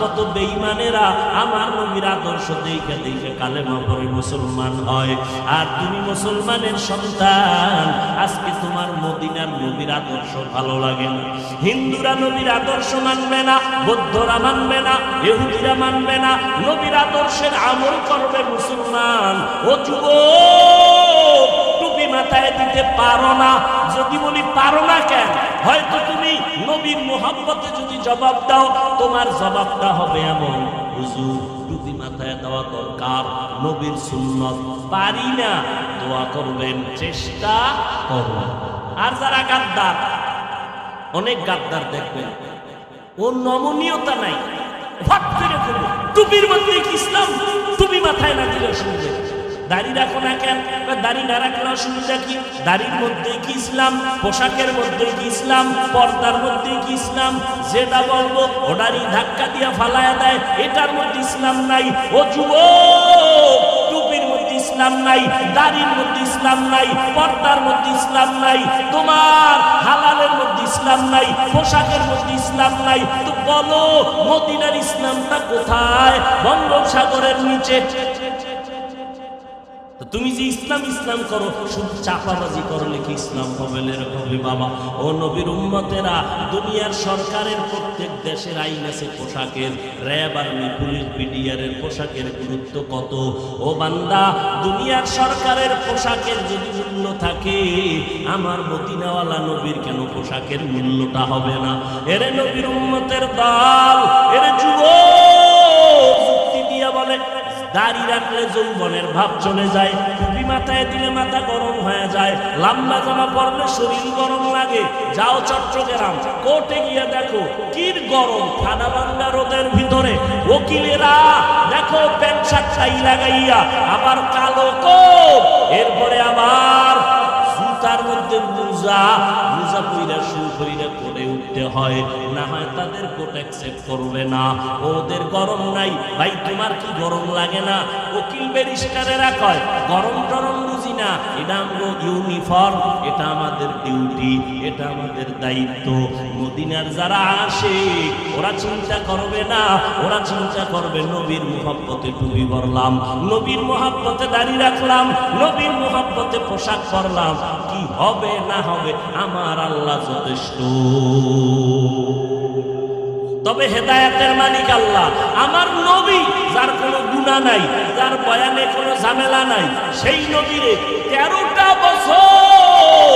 কত বেঈমানেরা আমার নবীর আদর্শ দেখে দেখে কালেমা পড়ে মুসলমান হয়, আর তুমি মুসলমানের সন্তান, আজকে তোমার মদিনার নবীর আদর্শ ভালো লাগে না। হিন্দুরা নবীর আদর্শ মানবে না, বৌদ্ধরা মানবে না, ইহুদিরা মানবে না, নবীর আদর্শের আমল করবে মুসলমান। ও যুবক, টুপি মাথায় দিতে পারো না। যদি বলি পারো না কেন, হয়তো তুমি নবীর মোহাব্বতে যদি জবাব দাও, তোমার জবাবটা হবে এমন, হুজুর টুপি মাথায় দেওয়া দরকার, নবীর সুন্নত, পারি না, দোয়া করবেন, চেষ্টা করো। আর যারা গাদ্দার, অনেক গাদ্দার দেখবেন, ওর নমনীয়তা নাই, হট করে করবে টুপির মধ্যে কি ইসলাম, টুপি মাথায় না দিলে শুনবে। দাড়ি রাখো না কেন, দাড়ি না রাখলে অসুবিধা কি, দাড়ির মধ্যে কি ইসলাম, পোশাকের মধ্যে কি ইসলাম, পর্দার মধ্যে কি ইসলাম, যেটা বলবো ওটারই ধাক্কা দিয়া ফালায়া দেয়, এটার মধ্যে ইসলাম নাই। ও যুবক, টুপির মধ্যে ইসলাম নাই, দাড়ির মধ্যে ইসলাম নাই, পর্দার মধ্যে ইসলাম নাই, তোমার হালালের মধ্যে ইসলাম নাই, পোশাকের মধ্যে ইসলাম নাই, তো বলো মদিনার ইসলামটা কোথায়? বঙ্গোপসাগরের নিচে। তুমি যে ইসলাম ইসলাম করো, শুধু চাপাবাজি করলে কি ইসলাম হবে? হবে বাবা। ও নবীর উম্মতেরা, দুনিয়ার সরকারের প্রত্যেক দেশের আইন আছে পোশাকের, র্যাব, আর্মি, পুলিশ, বিডিআরের পোশাকের গুরুত্ব কত। ও বান্দা, দুনিয়ার সরকারের পোশাকের যদি মূল্য থাকে, আমার মদিনাওয়ালা নবীর কেন পোশাকের মূল্যটা হবে না? এরে নবীর উম্মতের দল, এরে যুবক যুক্তি দিয়া বলে দাড়ি রাখলে যৌবনের ভাব চলে যায়, টুপি মাথায় দিলে মাথা গরম হয়ে যায়, লম্বা জামা পরলে শরীর গরম লাগে। যাও চট্টগ্রাম কোর্টে গিয়ে দেখো কি গরম, ঠান্ডা বাংলা রোদের ভিতরে ওকিলেরা দেখো প্যান্ট শার্ট টাই লাগাইয়া, আবার কালো কোট, এরপরে আবার জুতার মধ্যে মোজা পইরা শু পইরা করে উঠতে হয়, না হয় তাদের কোট অ্যাকসেপ্ট করবে না। ওদের গরম নাই ভাই, তোমার কি গরম লাগে না? উকিল ব্যারিস্টারেরা কয় গরম টরম বুঝি না, এটা আমরা ইউনিফর্ম, এটা আমাদের ডিউটি, এটা আমাদের দায়িত্ব। মদিনার যারা আসে ওরা চিন্তা করবে না, ওরা চিন্তা করবে নবীর মুহাব্বতে টুপি পরলাম, নবীর মুহাব্বতে দাড়ি রাখলাম, নবীর মুহাব্বতে পোশাক পরলাম, কি হবে না হবে আমার আল্লাহ যথেষ্ট। তবে হেদায়েতের মালিক আল্লাহ, আমার নবী যার কোনো গুনাহ নাই, যার বয়ানে কোনো ঝামেলা নাই, সেই নবীরে 13টা বছর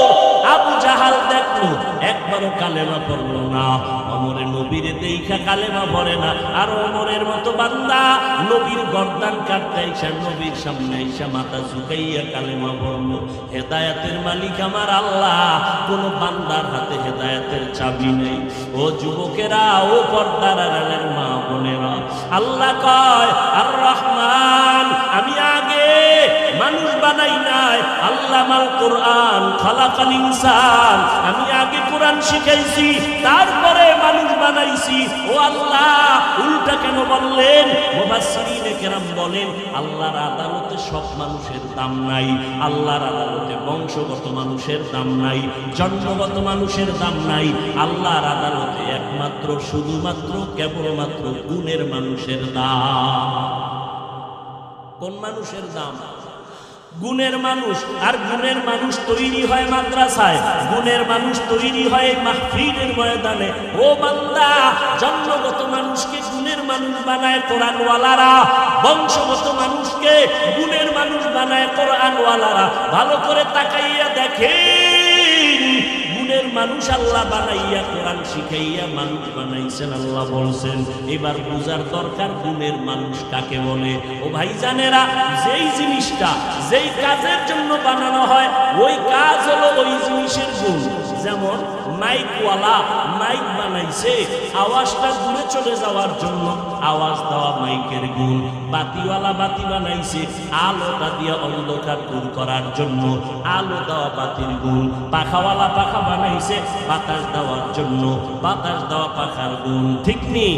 আবু জাহাল দেখলো, একবারও কালেমা পড়লো না। ওমরে নবীরে দেইখা কালেমা পড়ে না, আর ওমরের মতো বান্দা নবীর গর্দান কাটতে আইসা নবীর সামনে আইসা মাথা ঝুঁকাইয়া কালেমা পড়লো। হেদায়েতের মালিক আমার আল্লাহ, কোন বান্দার হাতে হেদায়েতের চাবি নেই। ও যুবকেরা, ও পর্দার আড়ালের মা বোনেরা, আল্লাহ কয় আর রহমান, আমি আগে মানুষ বানাই নাই, আল্লাহ মাল কোরআন খালাকাল ইনসান, আমি আগে কোরআন শিখাইছি, তারপরে মানুষ বানাইছি। ও আল্লাহ, উল্টা কেন বললেন? মুফাসসিরিনে কেরাম বলেন, আল্লাহর আদালতে সব মানুষের দাম নাই, আল্লাহর আদালতে বংশগত মানুষের দাম নাই, জন্মগত মানুষের দাম নাই, আল্লাহর আদালতে একমাত্র শুধুমাত্র কেবলমাত্র গুণের মানুষের দাম। কোন মানুষের দাম? গুণের মানুষ। আর গুণের মানুষ তৈরি হয় মাদ্রাসায়, গুণের মানুষ তৈরি হয় মাহফিলের ময়দানে। ও বান্দা, জন্মগত মানুষকে গুণের মানুষ বানায় কোরআনওয়ালারা, বংশগত মানুষকে গুণের মানুষ বানায় কোরআনওয়ালারা। ভালো করে তাকাইয়া দেখেন, গুণের মানুষ আল্লাহ বানাইয়া কোরআন শিখাইয়া মানুষ বানাইছেন। আল্লাহ বলছেন, এবার বুঝার দরকার গুণের মানুষ কাকে বলে। ও ভাই জানেরা, যেই জিনিসটা যেই কাজের জন্য বানানো হয়, ওই কাজ হলো ওই জিনিসের গুণ। যেমন মাইকওয়ালা মাইক বানাইছে আওয়াজটা দূরে চলে যাওয়ার জন্য, আওয়াজ দেওয়া মাইকের গুণ। বাতিওয়ালা বাতি বানাইছে আলোটা দিয়ে অন্ধকার দূর করার জন্য, আলো দেওয়া বাতির গুণ। পাখাওয়ালা পাখা বানাইছে বাতাস দেওয়ার জন্য, বাতাস দেওয়া পাখার গুণ। ঠিক নেই?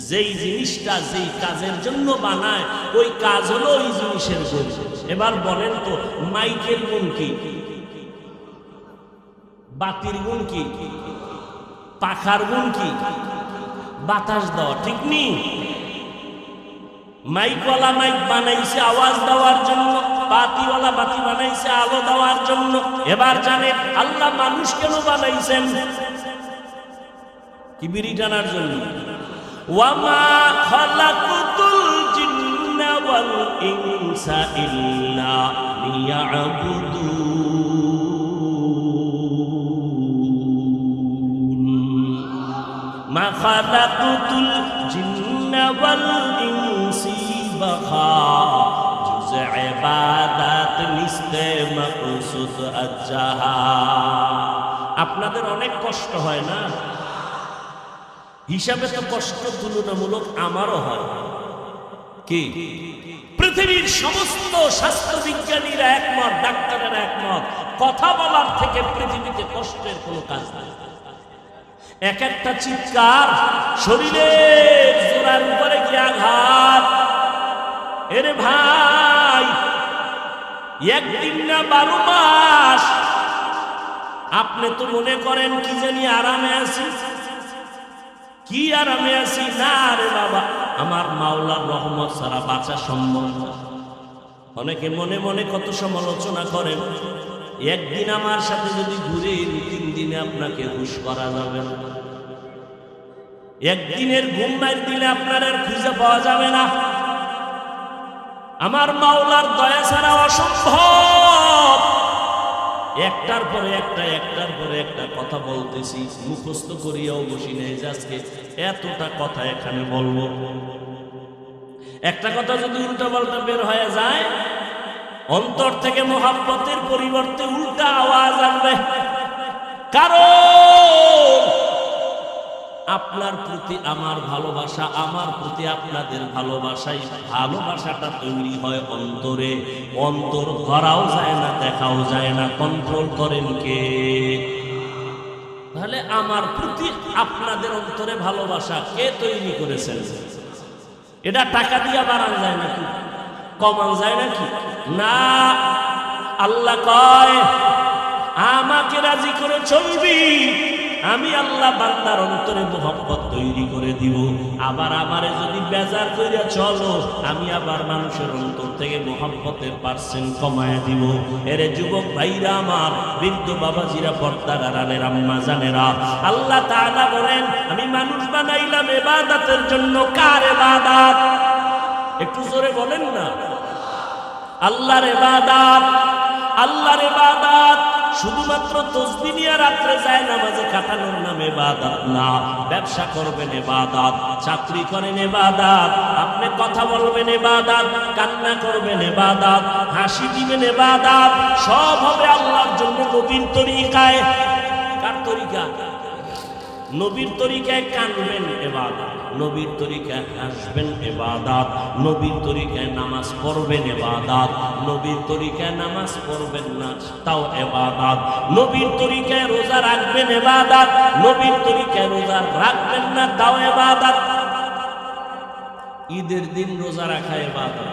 যেই জিনিসটা যেই কাজের জন্য বানায়, ওই কাজ হলো ওই জিনিসের গুণ। এবার বলেন তো, মাইকের গুণ কি? বাতির গুণ কি? পাখার গুণ কি? বাতাস দেওয়া। ঠিক নেই? মাইকওয়ালা মাইক বানাইছে আওয়াজ দেওয়ার জন্য, বাতিওয়ালা বাতি বানাইছে আলো দেওয়ার জন্য। এবার জানে আল্লাহ মানুষ কেন বানাইছেন? কি বিড়ি টানার জন্য? ওয়ামা খালাকুতুল জিন্না ওয়াল ইনসা ইল্লা লিয়াবুদুন মা খালাকুতুল জিন্না ওয়াল ইনসি বাখা জুজ ইবাদাত নিস্তে মাকসুদ আজ্জাহা। আপনাদের অনেক কষ্ট হয় না? হিসাবে তো কষ্ট তুলনামূলক আমারও হয়। কি পৃথিবীর সমস্ত স্বাস্থ্য বিজ্ঞানীরা একমত, ডাক্তারেরা একমত, কথা বলার থেকে পৃথিবীতে কষ্টের কোনো কাজ নেই। এক একটা চিৎকার শরীরের জোড়ার উপরে কি আঘাত। এরে ভাই, একদিন না 12 মাস আপনি তো মনে করেন কি জানি আরামে আছি, কি আরামে আছি। না রে বাবা, আমার মাওলার রহমত ছাড়া বাঁচা সম্ভব না। অনেকে মনে মনে কত সমালোচনা করেন। একদিন আমার সাথে যদি ঘুরে 3 দিনে আপনাকে হুশ করা যাবে না। একদিনের ঘুম নাই দিলে আপনার আর খুঁজে পাওয়া যাবে না। আমার মাওলার দয়া ছাড়া অসম্ভব। একটার পরে একটা কথা বলতেছি, মুখস্থ করিয়াও বসি নাই যে আজকে এতটা কথা এখানে বলবো। একটা কথা যদি উল্টা পাল্টা বের হয়ে যায়, অন্তর থেকে মোহাব্বতের পরিবর্তে উল্টা আওয়াজ আসবে। কারণ আপনার প্রতি আমার ভালোবাসা, আমার প্রতি আপনাদের ভালোবাসাই, ভালোবাসাটা তৈরি হয় অন্তরে। অন্তর ধরাও যায় না, দেখাও যায় না, কন্ট্রোল করেন কে? তাহলে আমার প্রতি আপনাদের অন্তরে ভালোবাসা কে তৈরি করেছেন? এটা টাকা দিয়া বাড়ানো যায় নাকি? কমানো যায় নাকি? না, আল্লাহ কয় আমাকে রাজি করে চলবি, আমি আল্লাহ বান্দার অন্তরে মোহাব্বত তৈরি করে দিব। আবার আমারে যদি বেজার কইরা চলো, আমি আবার মানুষের অন্তর থেকে মোহাব্বতের পার্সেন্ট কমায় দিব। এরে যুবক ভাইরা আমার, বৃদ্ধ বাবাজিরা, পর্দার আড়ালের আম্মা জানেরা, আল্লাহ তাআলা বলেন আমি মানুষ বানাইলাম ইবাদতের জন্য। কার ইবাদত? একটু জোরে বলেন না। আল্লাহর ইবাদত। আল্লাহর ইবাদত শুধুমাত্র তাসবিহ নিয়ে রাত্রে যায় নামাজে কাটানোর নাম ইবাদত না। ব্যবসা করবেন ইবাদত, চাকরি করেন ইবাদত, আপনি কথা বলবেন ইবাদত, কান্না করবেন ইবাদত, হাসি দিবেন ইবাদত, সব হবে আল্লাহর জন্য নবীর তরিকায়। কার তরিকা? নবীর তরিকায় কানবেন ইবাদত, নবীর তরিকায় হাসবেন ইবাদত, নবীর তরিকায় নামাজ পড়বেন ইবাদত, নবীর তরিকায় নামাজ পড়বেন না তাও ইবাদত, নবীর তরিকায় রোজা রাখবেন ইবাদত, নবীর তরিকায় রোজা রাখবেন না তাও ইবাদত। ঈদের দিন রোজা রাখা ইবাদত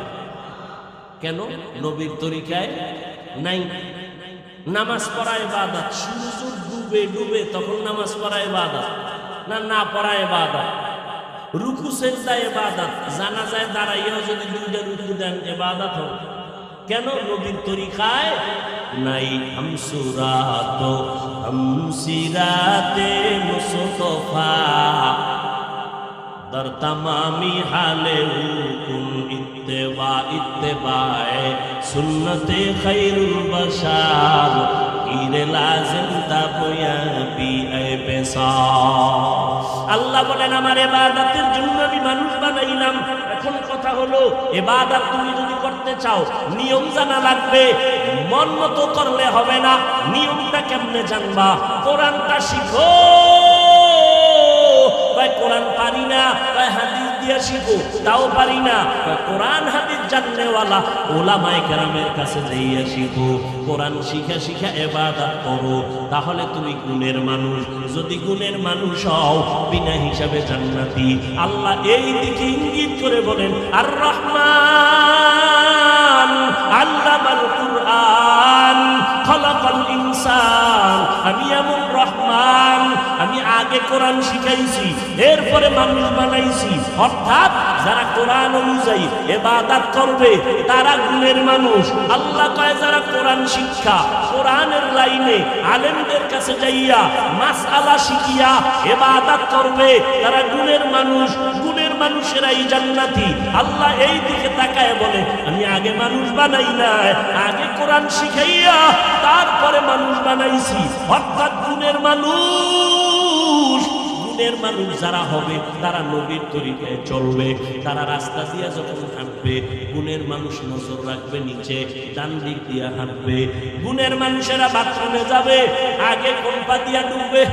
কেন? নবীর তরিকায় নাই। নামাজ পড়া ইবাদত, সূর্য ডুবে ডুবে তখন নামাজ পড়া ইবাদত না? না পড়া ইবাদত। রুকু সেজদা ইবাদত, জানাজায় দাঁড়াইয়াও যদি 2টা রুকু দেন ইবাদত হবে। কেন? নবীর তরিকায় নাই। হামসুরাত হামসিরাতে মুস্তফা দর তামামি হালে হুকুম ইত্তেবা ইত্তেবায়ে সুন্নতে খায়রুল বাশার ইরে লাজিম তাবয়া বি আইবেসা। আল্লাহ বলেন আমার ইবাদতের জন্য আমি মানুষ বানাইলাম। এখন কথা হলো, ইবাদত তুমি যদি করতে চাও নিয়ম জানা লাগবে। মন মতো করলে হবে না। নিয়মটা কেমনে জানবা? কোরআনটা শিখো। কোরআন পারি না, হাদিস দিয়া শিখো, তাও পারি না। কোরআন হাদিস জাননেওয়ালা ওলামায়ে কেরামের কাছে যাইয়া শিখো। কোরআন শিখা শিখা ইবাদত করো, তাহলে তুমি গুণের মানুষ। যদি গুণের মানুষ হও, বিনা হিসাবে জান্নাতি। আল্লাহ এই দিকে ইঙ্গিত করে বলেন আর রহমান আল্লামাল কুরআন খলাকাল ইনসান। আমি এমন রহমান, আমি আগে কোরআন শিখাইছি, এরপরে মানুষ বানাইছি। অর্থাৎ যারা কোরআন অনুযায়ী ইবাদত করবে তারা গুণের মানুষ। আল্লাহ কয় যারা কোরআন শিক্ষা, কোরআনের লাইনে আলেমদের কাছে যাইয়া মাসআলা শিখিয়া ইবাদত করবে তারা গুণের মানুষ। গুণের মানুষেরাই জান্নাতি। আল্লাহ এই দিকে তাকায় বলে, আমি আগে মানুষ বানাই নাই, আগে কোরআন শিখাইয়া তারপরে মানুষ বানাইছি। অর্থাৎ গুণের মানুষ যারা হবে তারা নবীর তরিকায় চলবে। তারা রাস্তা দিয়ে যখন হাঁটবে, গুণের মানুষ নজর রাখবে নিচে, ডান দিক দিয়ে হাঁটবে। গুণের মানুষেরা বাথরুমে যাবে, আগে কোন পা দিয়া ডুববে?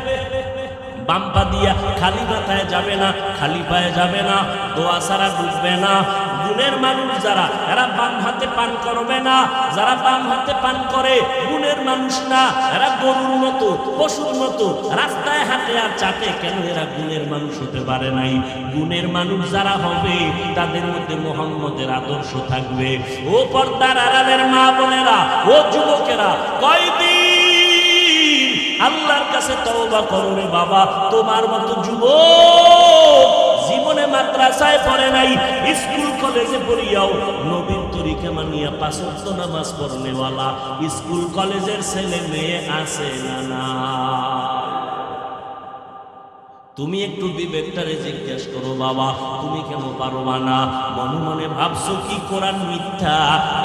বাম পা দিয়া। খালি মাথায় যাবে না, খালি পায়ে যাবে না, দোয়া ছাড়া ডুববে না। গুণের মানুষ যারা, এরা বাম হাতে পান করবে না। যারা বাম হাতে পান করে গুণের মানুষ না, এরা গরুর মতো, পশুর মতো রাস্তায় হাঁটে আর চাটে। কেন? এরা গুণের মানুষ হতে পারে নাই। গুণের মানুষ যারা হবে তাদের মধ্যে মুহাম্মদের আদর্শ থাকবে। ও পর্দার আড়ালের মা বোনেরা, ও যুবকেরা, কয়দিন আল্লাহর কাছে তওবা করো রে বাবা। তোমার মতো যুবক জীবনে মাদ্রাসায় পড়ে নাই, স্কুল কলেজে পড়িয়াও নবীর তরিকা মানিয়া 5 ওয়াক্ত নামাজ পড়নেওয়ালা স্কুল কলেজের ছেলে মেয়ে আছে না? না। তুমি একটু বিবেকটারে জিজ্ঞেস করো বাবা, তুমি কেন পারবা না? মনে মনে ভাবছো কি কোরআন মিথ্যা?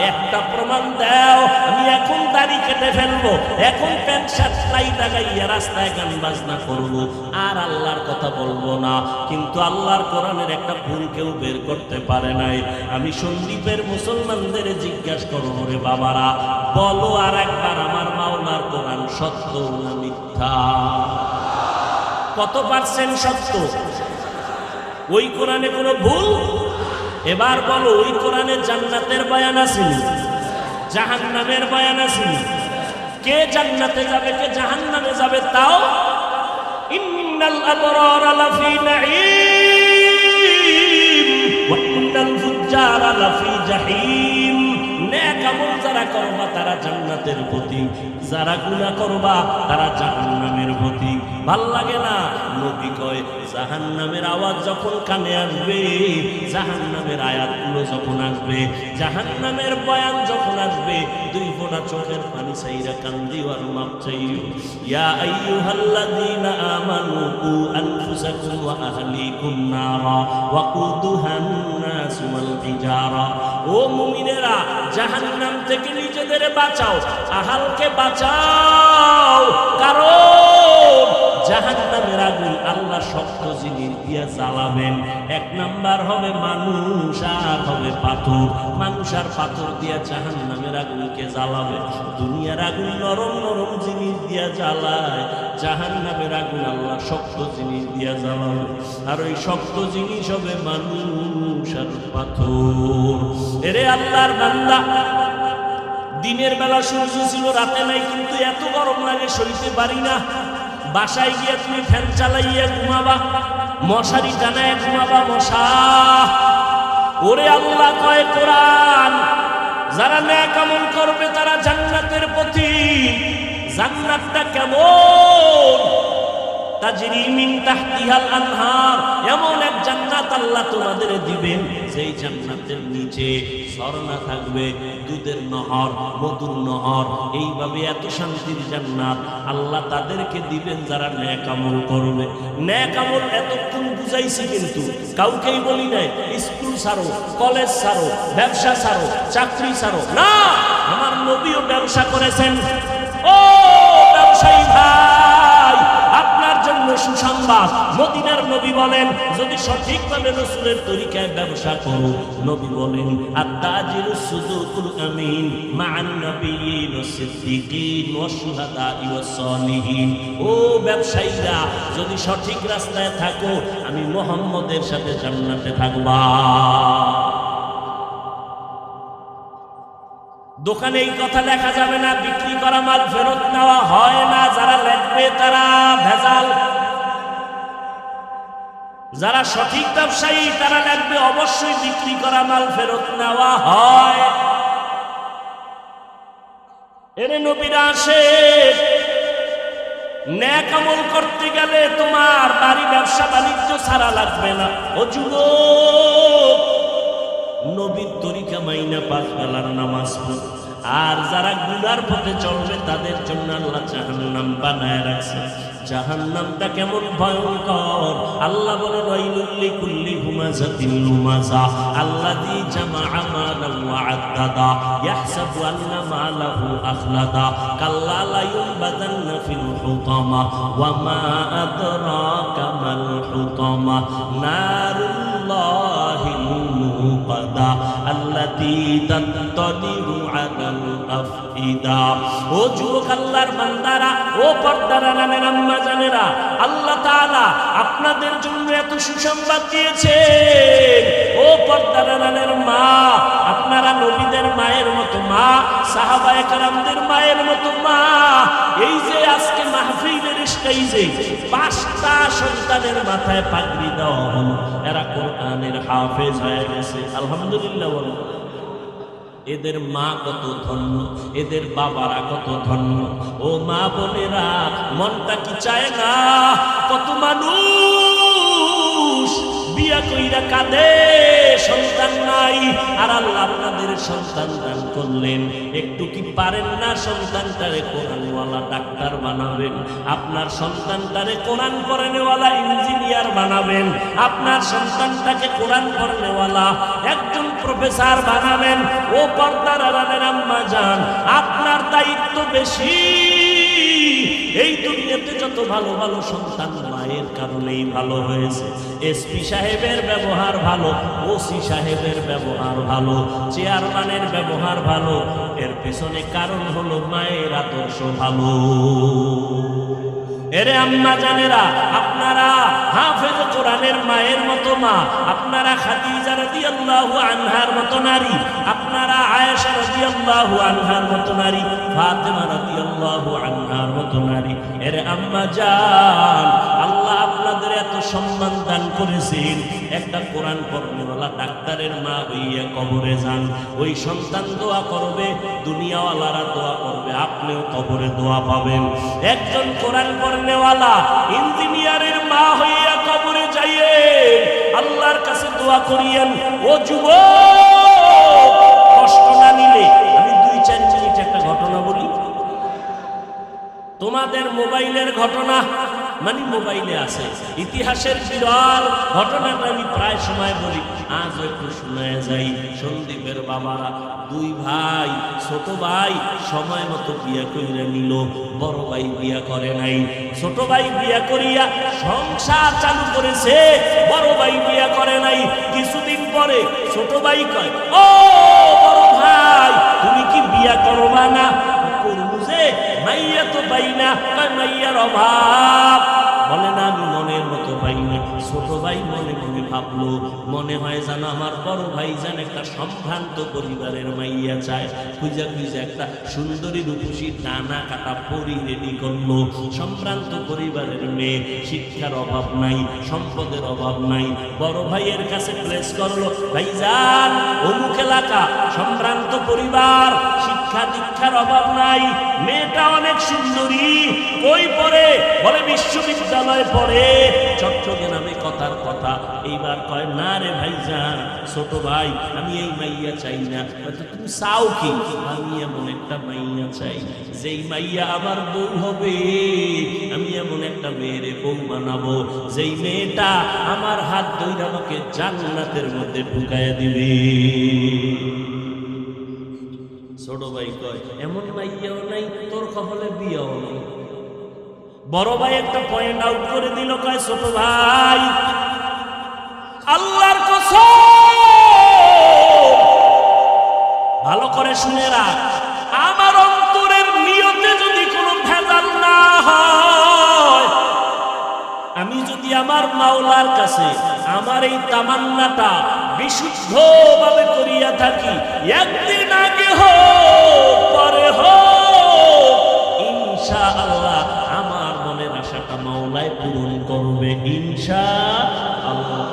একটা প্রমাণ দাও। আমি এখন দাড়ি কেটে ফেলবো, এখন প্যান্ট শার্ট টাই লাগাইয়া রাস্তায় গান বাজনা করবো, আর আল্লাহর কথা বলবো না। কিন্তু আল্লাহর কোরআনের একটা ভুল কেউ বের করতে পারে নাই। আমি সন্দীপের মুসলমানদের জিজ্ঞাসা করো রে বাবারা, বলো আর একবার আমার মাওলার কোরআন সত্য না মিথ্যা? কত পার্সেন্ট সত্য? ওই কোরআনে কোনো ভুল? এবার বলো, ওই কোরআনে জান্নাতের বয়ান আছে, জাহান্নামের বয়ান আছে? কে জান্নাতে যাবে, কে জাহান্নামে যাবে তাও? ইন্নাল আবরারা লাফি নাঈম ওয়া ইন্নাল ফুজ্জারা লাফি জাহিম। নেক আমল যারা করবা তারা জান্নাতের প্রতীক, যারা গুনাহ করবা তারা জাহান্নামের প্রতীক। ভাল লাগে না? নবী কয়, জাহান্নামের আওয়াজ যখন কানে আসবে, জাহান্নামের আয়াতগুলো যখন আসবে, জাহান্নামের বয়ান যখন আসবে, 2 ফোঁটা চোখের পানি চাইরা কান্দিও আর মাপ চাইও। ইয়া আইয়ুহাল্লাযীনা আমানু কু আনফুসাকুম ওয়া আহলিকুম নারা ওয়াকুদুহান নাস ওয়াল হিজারা। ও মুমিনেরা, জাহান্নাম থেকে নিজেদের বাঁচাও, আহালকে বাঁচাও। কারণ জাহান্নামের আগুন আল্লাহ শক্ত জিনিস দিয়ে জ্বালাবেন। 1 নাম্বার হবে মানুষ, আর হবে পাথর। মানুষ আর পাথর দিয়া জাহান্নামের আগুনকে জ্বালাবে। দুনিয়ার আগুন নরম নরম জিনিস দিয়া জ্বালায়, জাহান্নামের আগুন আল্লাহ শক্ত জিনিস দিয়া জ্বালাবে। আর ওই শক্ত জিনিস হবে মানুষ আর পাথর। এরে আল্লাহর বান্দা, দিনের বেলা সূর্য ছিল, রাতে নাই, কিন্তু এত গরম লাগে সইতে পারি না। বাসায় গিয়ে তুমি ফ্যান চালাইয়া ঘুমাবা, মশারি টানায় ঘুমাবা, মশা। ওরে আল্লাহ কয় কোরআন, যারা নেক আমল করবে তারা জান্নাতের পথিক। জান্নাতটা কেমন? তাজরি মিন তাহতিহাল আনহার। এমন এক জান্নাত আল্লাহ তোমাদের দিবেন, যেই জান্নাতের নিচে ঝর্ণা থাকবে, দুধের নহর, মধুর নহর। এইভাবে এত শান্তির জান্নাত আল্লাহ তাদেরকে দিবেন যারা নেক আমল করবে। নেক আমল এতক্ষণ বুঝাইছি, কিন্তু কাউকেই বলি নাই স্কুল ছাড়ো, কলেজ ছাড়ো, ব্যবসা ছাড়ো, চাকরি ছাড়ো না। আমার নবীও ব্যবসা করেছেন। ও ব্যবসায়ী ভাই, আপনার জন্য সুসংবাদ। মদিনার নবী বলেন, যদি সঠিকভাবে রাসূলের তরিকায় ব্যবসা করো, নবী বলেন আত-তাজিরুস সুদুকুল আমিন মা'আন নাবিয়্যিন ওয়াস সিদ্দিকিন ওয়াস শুহাদা'i ওয়াস সালিহিন। ও ব্যবসায়ীরা, যদি সঠিক রাস্তায় থাকো, আমি মুহাম্মদের সাথে জান্নাতে থাকবা। দোকানে এই কথা লেখা যাবে না, বিক্রি করা মাল ফেরত নেওয়া হয় না। যারা লেখবে তারা ভেজাল। যারা সঠিক ব্যবসায়ী তারা লেখবে অবশ্যই বিক্রি করা মাল ফেরত নেওয়া হয়। এর নবীরা আসে, নেক আমল করতে গেলে তোমার বাড়ি ব্যবসা বাণিজ্য ছাড়া লাগবে না। ও যুবক, নবীর তরিকা মাইনা 5 বেলার নামাজ পড়। আর যারা গুনার পথে চলবে তাদের জন্য আল্লাহ জাহান্নাম বানায় রাখছে। জাহান্নামটা কেমন ভয়ঙ্কর! আল্লাহ বলেন ওয়াইলুল লিকুল্লি হুমাযা হামাযাতিল লুমাযা আল্লাযী জামাআ মালান ওয়া আদ্দাদা ইয়াহসাবু আন্না মালাহু আখলাদা কাল্লা লা ইউনবাযান্না ফিল হুতামা ওয়া মা আদরাকা মাল হুতামা নারুল্লাহিল মুকাদা আল্লাতী তাত্তালিউ আলাল আফইদা। ও যুবক আল্লাহর বান্দারা, ও পর্দার আড়ালের আম্মা জানেরা, আল্লাহ তাআলা আপনাদের জন্য এত সুসংবাদ দিয়েছেন। ও পর্দার আড়ালের মা, আপনারা নবীদের মায়ের মতো মা, সাহাবায়ে কেরামদের মায়ের মতো মা। এই যে আজকে মাহফিলের স্টেজে 5টা সন্তানের মাথায় পাগড়ি দেওয়া হলো, এরা কোরআনের হাফেজ হয়ে গেছে, আলহামদুলিল্লাহ বলো। এদের মা কত ধন্য, এদের বাবারা কত ধন্য। ও মা বোনেরা, মনটা কি চায় না? কত মানুষ বিয়া কইরা কাঁদে, সন্তান নাই, আর আল্লাহ আপনাদের সন্তান দান করলেন। একটু কি পারেন না সন্তানটারে কোরআনওয়ালা ডাক্তার বানাবেন? আপনার সন্তানটারে কোরআন পড়ানেওয়ালা ইঞ্জিনিয়ার বানাবেন, আপনার সন্তানটাকে কোরআন পড়ানেওয়ালা একজন প্রফেসর বানাবেন। ও পর্দার আড়ালের আম্মা জান, আপনার দায়িত্ব বেশি। এই দুনিয়াতে যত ভালো ভালো সন্তান মায়ের কারণেই ভালো হয়েছে। এসপি সাহেবের ব্যবহার ভালো, ওসি সাহেবের ব্যবহার ভালো, চেয়ারম্যানের ব্যবহার ভালো, এর পেছনে কারণ হলো মায়ের আদর্শ ভালো। এরে আম্মা জানেরা, আপনারা হাফেজ কোরআনের মায়ের মতো মা, আপনারা খাদিজা রাদিয়াল্লাহু আনহার মতো নারী, আপনারা আয়েশা রাদিয়াল্লাহু আনহার মতো নারী, ফাতেমা রাদিয়াল্লাহু আনহার মতো নারী। এরে আম্মা জান, আল্লাহ আপনাদের এত সম্মান দান করেছেন। একটা কোরআন পড়নেওয়ালা ডাক্তারের মা হইয়া কবরে যান, ওই সন্তান দোয়া করবে, দুনিয়াওয়ালারা দোয়া করবে, আপনিও কবরে দোয়া পাবেন। একজন কোরআন পড়নেওয়ালা ইঞ্জিনিয়ারের মা হইয়া কবরে যাইয়ে আল্লাহর কাছে দোয়া করিয়েন। ও যুবক, কষ্ট না নিলে আমি 2-4 মিনিট একটা ঘটনা বলি। তোমাদের মোবাইলের ঘটনা মানে মোবাইলে আছে, ইতিহাসের বিরল ঘটনাটা আমি প্রায় সময় বলি, আজ একটু শোনায় যাই। সন্দীপের বাবারা 2 ভাই, ছোট ভাই সময় মতো বিয়া করিয়া নিল, বড় ভাই বিয়া করে নাই। ছোট ভাই বিয়া করিয়া সংসার চালু করেছে, বড় ভাই বিয়া করে নাই। কিছুদিন পরে ছোট ভাই কয়, ও বড় ভাই, তুমি কি বিয়া করবা না? করবো যে, মাইয়া তো পাই না। মাইয়ার অভাব, বলে না আমি মনের মতো পাই না। ছোট ভাই মনে মনে ভাবলো, মনে হয় যেন আমার বড় ভাই যেন একটা সম্ভ্রান্ত পরিবারের মাইয়া চায়। খুঁজা খুঁজা একটা সুন্দরী রূপসী ডানা কাটা পরি রেডি করলো। সম্ভ্রান্ত পরিবারের মেয়ে, শিক্ষার অভাব নাই, সম্পদের অভাব নাই। বড় ভাইয়ের কাছে প্রেস করলো, ভাইজান অমুক এলাকা, সম্ভ্রান্ত পরিবার, শিক্ষা দীক্ষার অভাব নাই, মেয়েটা অনেক সুন্দরী, কই পড়ে? বলে বিশ্ববিদ্যালয়ে পড়ে, চট্টগ্রামে। কথার কথা। এইবার কয়, না রে ভাইজান, ছোট ভাই আমি এই মাইয়া চাই না। তুমি চাও কি? আমি এমন একটা মাইয়া চাই, যেই মাইয়া আমার বউ হবে। আমি এমন একটা মেয়েরে বউ বানাবো, যেই মেয়েটা আমার হাত ধইরা আমাকে জান্নাতের মধ্যে ঢুকাইয়া দিবে। ছোট ভাই কয়, এমন মাইয়াও নাই, তোর কপালে বিয়াও নাই। বড় ভাই একটা পয়েন্ট আউট করে দিল, কয়, ছোট ভাই আল্লাহর কসম, ভালো করে শুনে রাখ, আমার অন্তরের নিয়তে যদি কোনো ভেজাল না হয়, আমি যদি আমার মাওলার কাছে আমার এই তামান্নাটা বিশুদ্ধভাবে করিয়া থাকি, একদিন আগে হোক পরে হোক, ইনশাআল্লাহ আমার মনের আশাটা মাওলায় পূরণ করবে, ইনশাআল্লাহ।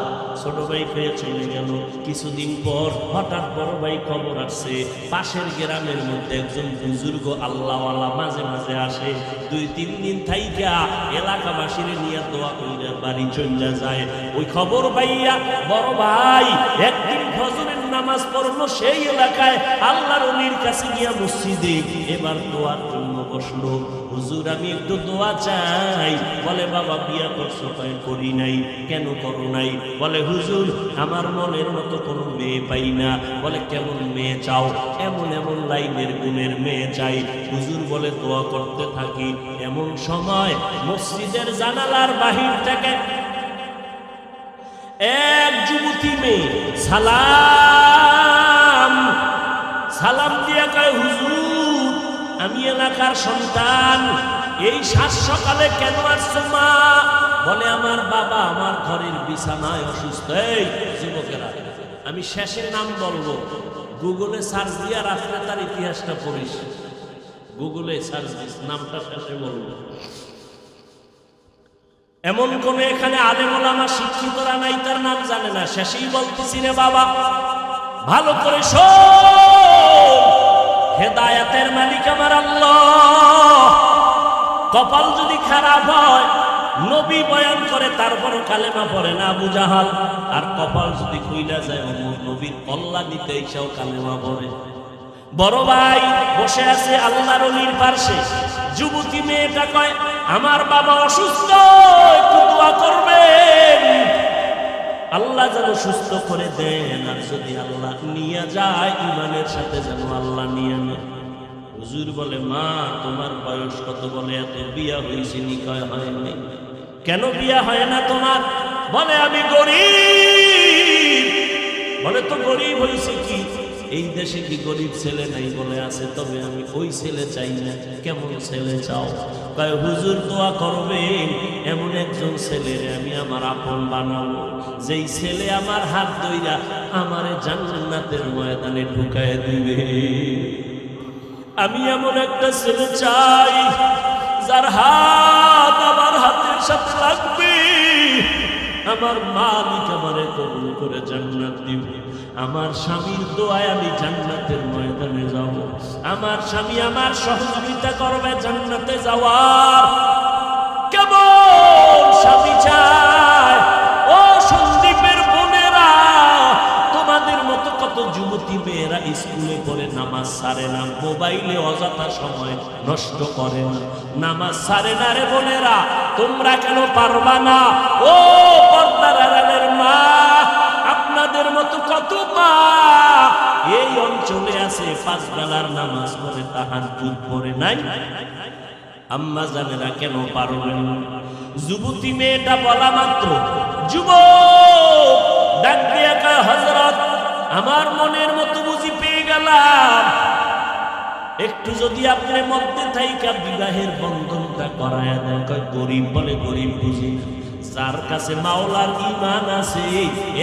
ছোট ভাই খেয়ে চলে গেল। কিছুদিন পর হঠাৎ বড় ভাই খবর আসছে, পাশের গ্রামের মধ্যে একজন বুজুর্গ আল্লাহওয়ালা মাঝে মাঝে আসে। 2-3 দিন থাইকা এলাকাবাসীর নিয়ে দোয়া কইরা বাড়ি চলে যায়। ওই খবর পাইয়া বড় ভাই একদিন ফজরের নামাজ পড়লো সেই এলাকায়, আল্লাহর ওলির কাছে গিয়া মসজিদে এবার দোয়ার জন্য বসলো। হুজুর আমি একটু দোয়া চাই। বলে বাবা বিয়া করছো? করি নাই। কেন করো নাই? বলে হুজুর আমার মনের মতো কোনো মেয়ে পাই না। বলে কেমন মেয়ে চাও? এমন এমন লাইনের গুণের মেয়ে চাই। হুজুর বলে দোয়া করতে থাকি। এমন সময় মসজিদের জানালার বাহির থেকে এক যুবতী মেয়ে সালাম দিয়া কয়, হুজুর আমি এলাকার সন্তান, এই সাত সকালে কেন আসছো মা? বলে আমার বাবা আমার ঘরের বিছানায় অসুস্থ। এই যুবকেরা, আমি শেষের নাম বলবো, গুগলে সার্চ দিয়া রাত্রে তার ইতিহাসটা পড়িস। গুগলে সার্চ দিস, নামটা শেষে বলবো। এমন কোন এখানে আলেম ওলামা শিক্ষিতরা নাই তার নাম জানে না। শেষেই বলতেছি রে বাবা, ভালো করে শোন, হেদায়েতের মালিক আমার আল্লাহ। কপাল যদি খারাপ হয়, নবী বয়ান করে তারপরও কালেমা পড়ে না আবু জাহাল। আর কপাল যদি খুইলা যায়, নবীর কল্লা নিতে এসেও কালেমা পড়ে। বড় ভাই বসে আছে আল্লাহর ওলির পাশে। যুবতী মেয়েটা কয়, আমার বাবা অসুস্থ, একটু দোয়া করবেন, আল্লাহ যেন সুস্থ করে দেন। আর যদি আল্লাহ নিয়ে যায়, ইমানের সাথে যেন আল্লাহ নিয়ে নেয়। হুজুর বলে, মা তোমার বয়স কত? বলে এত, বিয়া হয়েছে নি? কয় হয় নাই। কেন বিয়া হয় না তোমার? বলে আমি গরিব। বলে তো গরিব হয়েছে কি, এই দেশে কি গরিব ছেলে নাই? বলে আছে, তবে আমি ওই ছেলে চাই না। কেমন ছেলে চাও? কয় হুজুর দোয়া করবেন, এমন একজন ছেলের আমি আমার আপন বানাবো, যেই ছেলে আমার হাত ধইরা আমারে জান্নাতের ময়দানে ঢুকায় দিবে। আমি এমন একটা ছেলে চাই, যার হাত আমার হাতের সাথে লাগবে, আমার মালিক আমারে কবুল করে জান্নাত দিবে। আমার স্বামীর দোয়ায় আমি জান্নাতের ময়দানে যাব। আমার স্বামী আমার সহযোগিতা করবে জান্নাতে যাওয়ার। কেমন স্বামী চায়? ও সন্দীপের বোনেরা, তোমাদের মতো কত যুবতী মেয়েরা স্কুলে পড়ে নামাজ ছাড়ে না, মোবাইলে অযথা সময় নষ্ট করে না, নামাজ ছাড়ে না রে বোনেরা। তোমরা কেন পারবা না? ও পর্দার আড়ালের মা, আপনাদের মতো কত মা এই অঞ্চলে আছে, 5 বেলার নামাজ পড়ে, তাহাজ্জুদ পড়ে নাই। আম্মা জানেরা কেন পারবেন? যুবতী মেয়েটা বলা মাত্র যুবক ডাক দিয়া কয়, হযরত আমার মনের মতো বুঝি পেয়ে গেলাম, একটু যদি আপনার মধ্যে থাইকা বিবাহের বন্ধনটা করায়া দেন। কয় গরিব? বলে গরিব বুঝি না, যার কাছে মাওলার ঈমান আছে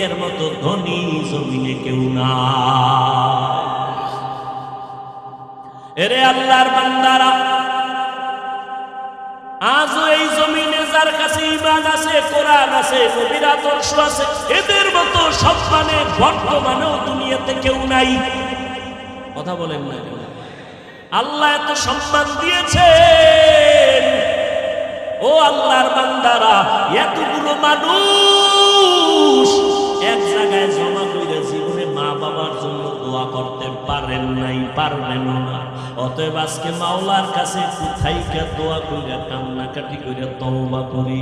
এর মতো ধনী জমিনে কেউ না। এরে আল্লাহর বান্দারা, আজও এই জমিনে যার কাছে ঈমান আছে, কোরআন আছে, নবীর আদর্শ আছে, এদের মতো সম্মানে বর্তমানেও দুনিয়াতে কেউ নাই। কথা বলেন না? আল্লাহ এত সম্মান দিয়েছেন। ও আল্লাহর বান্দারা, এতগুলো মানুষ এক জায়গায় জমা করে জীবনে মা বাবার জন্য দোয়া করতে পারেন নাই, পারবেন না। অতএব আজকে মাওলার কাছে কোথাইকা দোয়া কইরা কান্নাকাটি কইরা তওবা করি,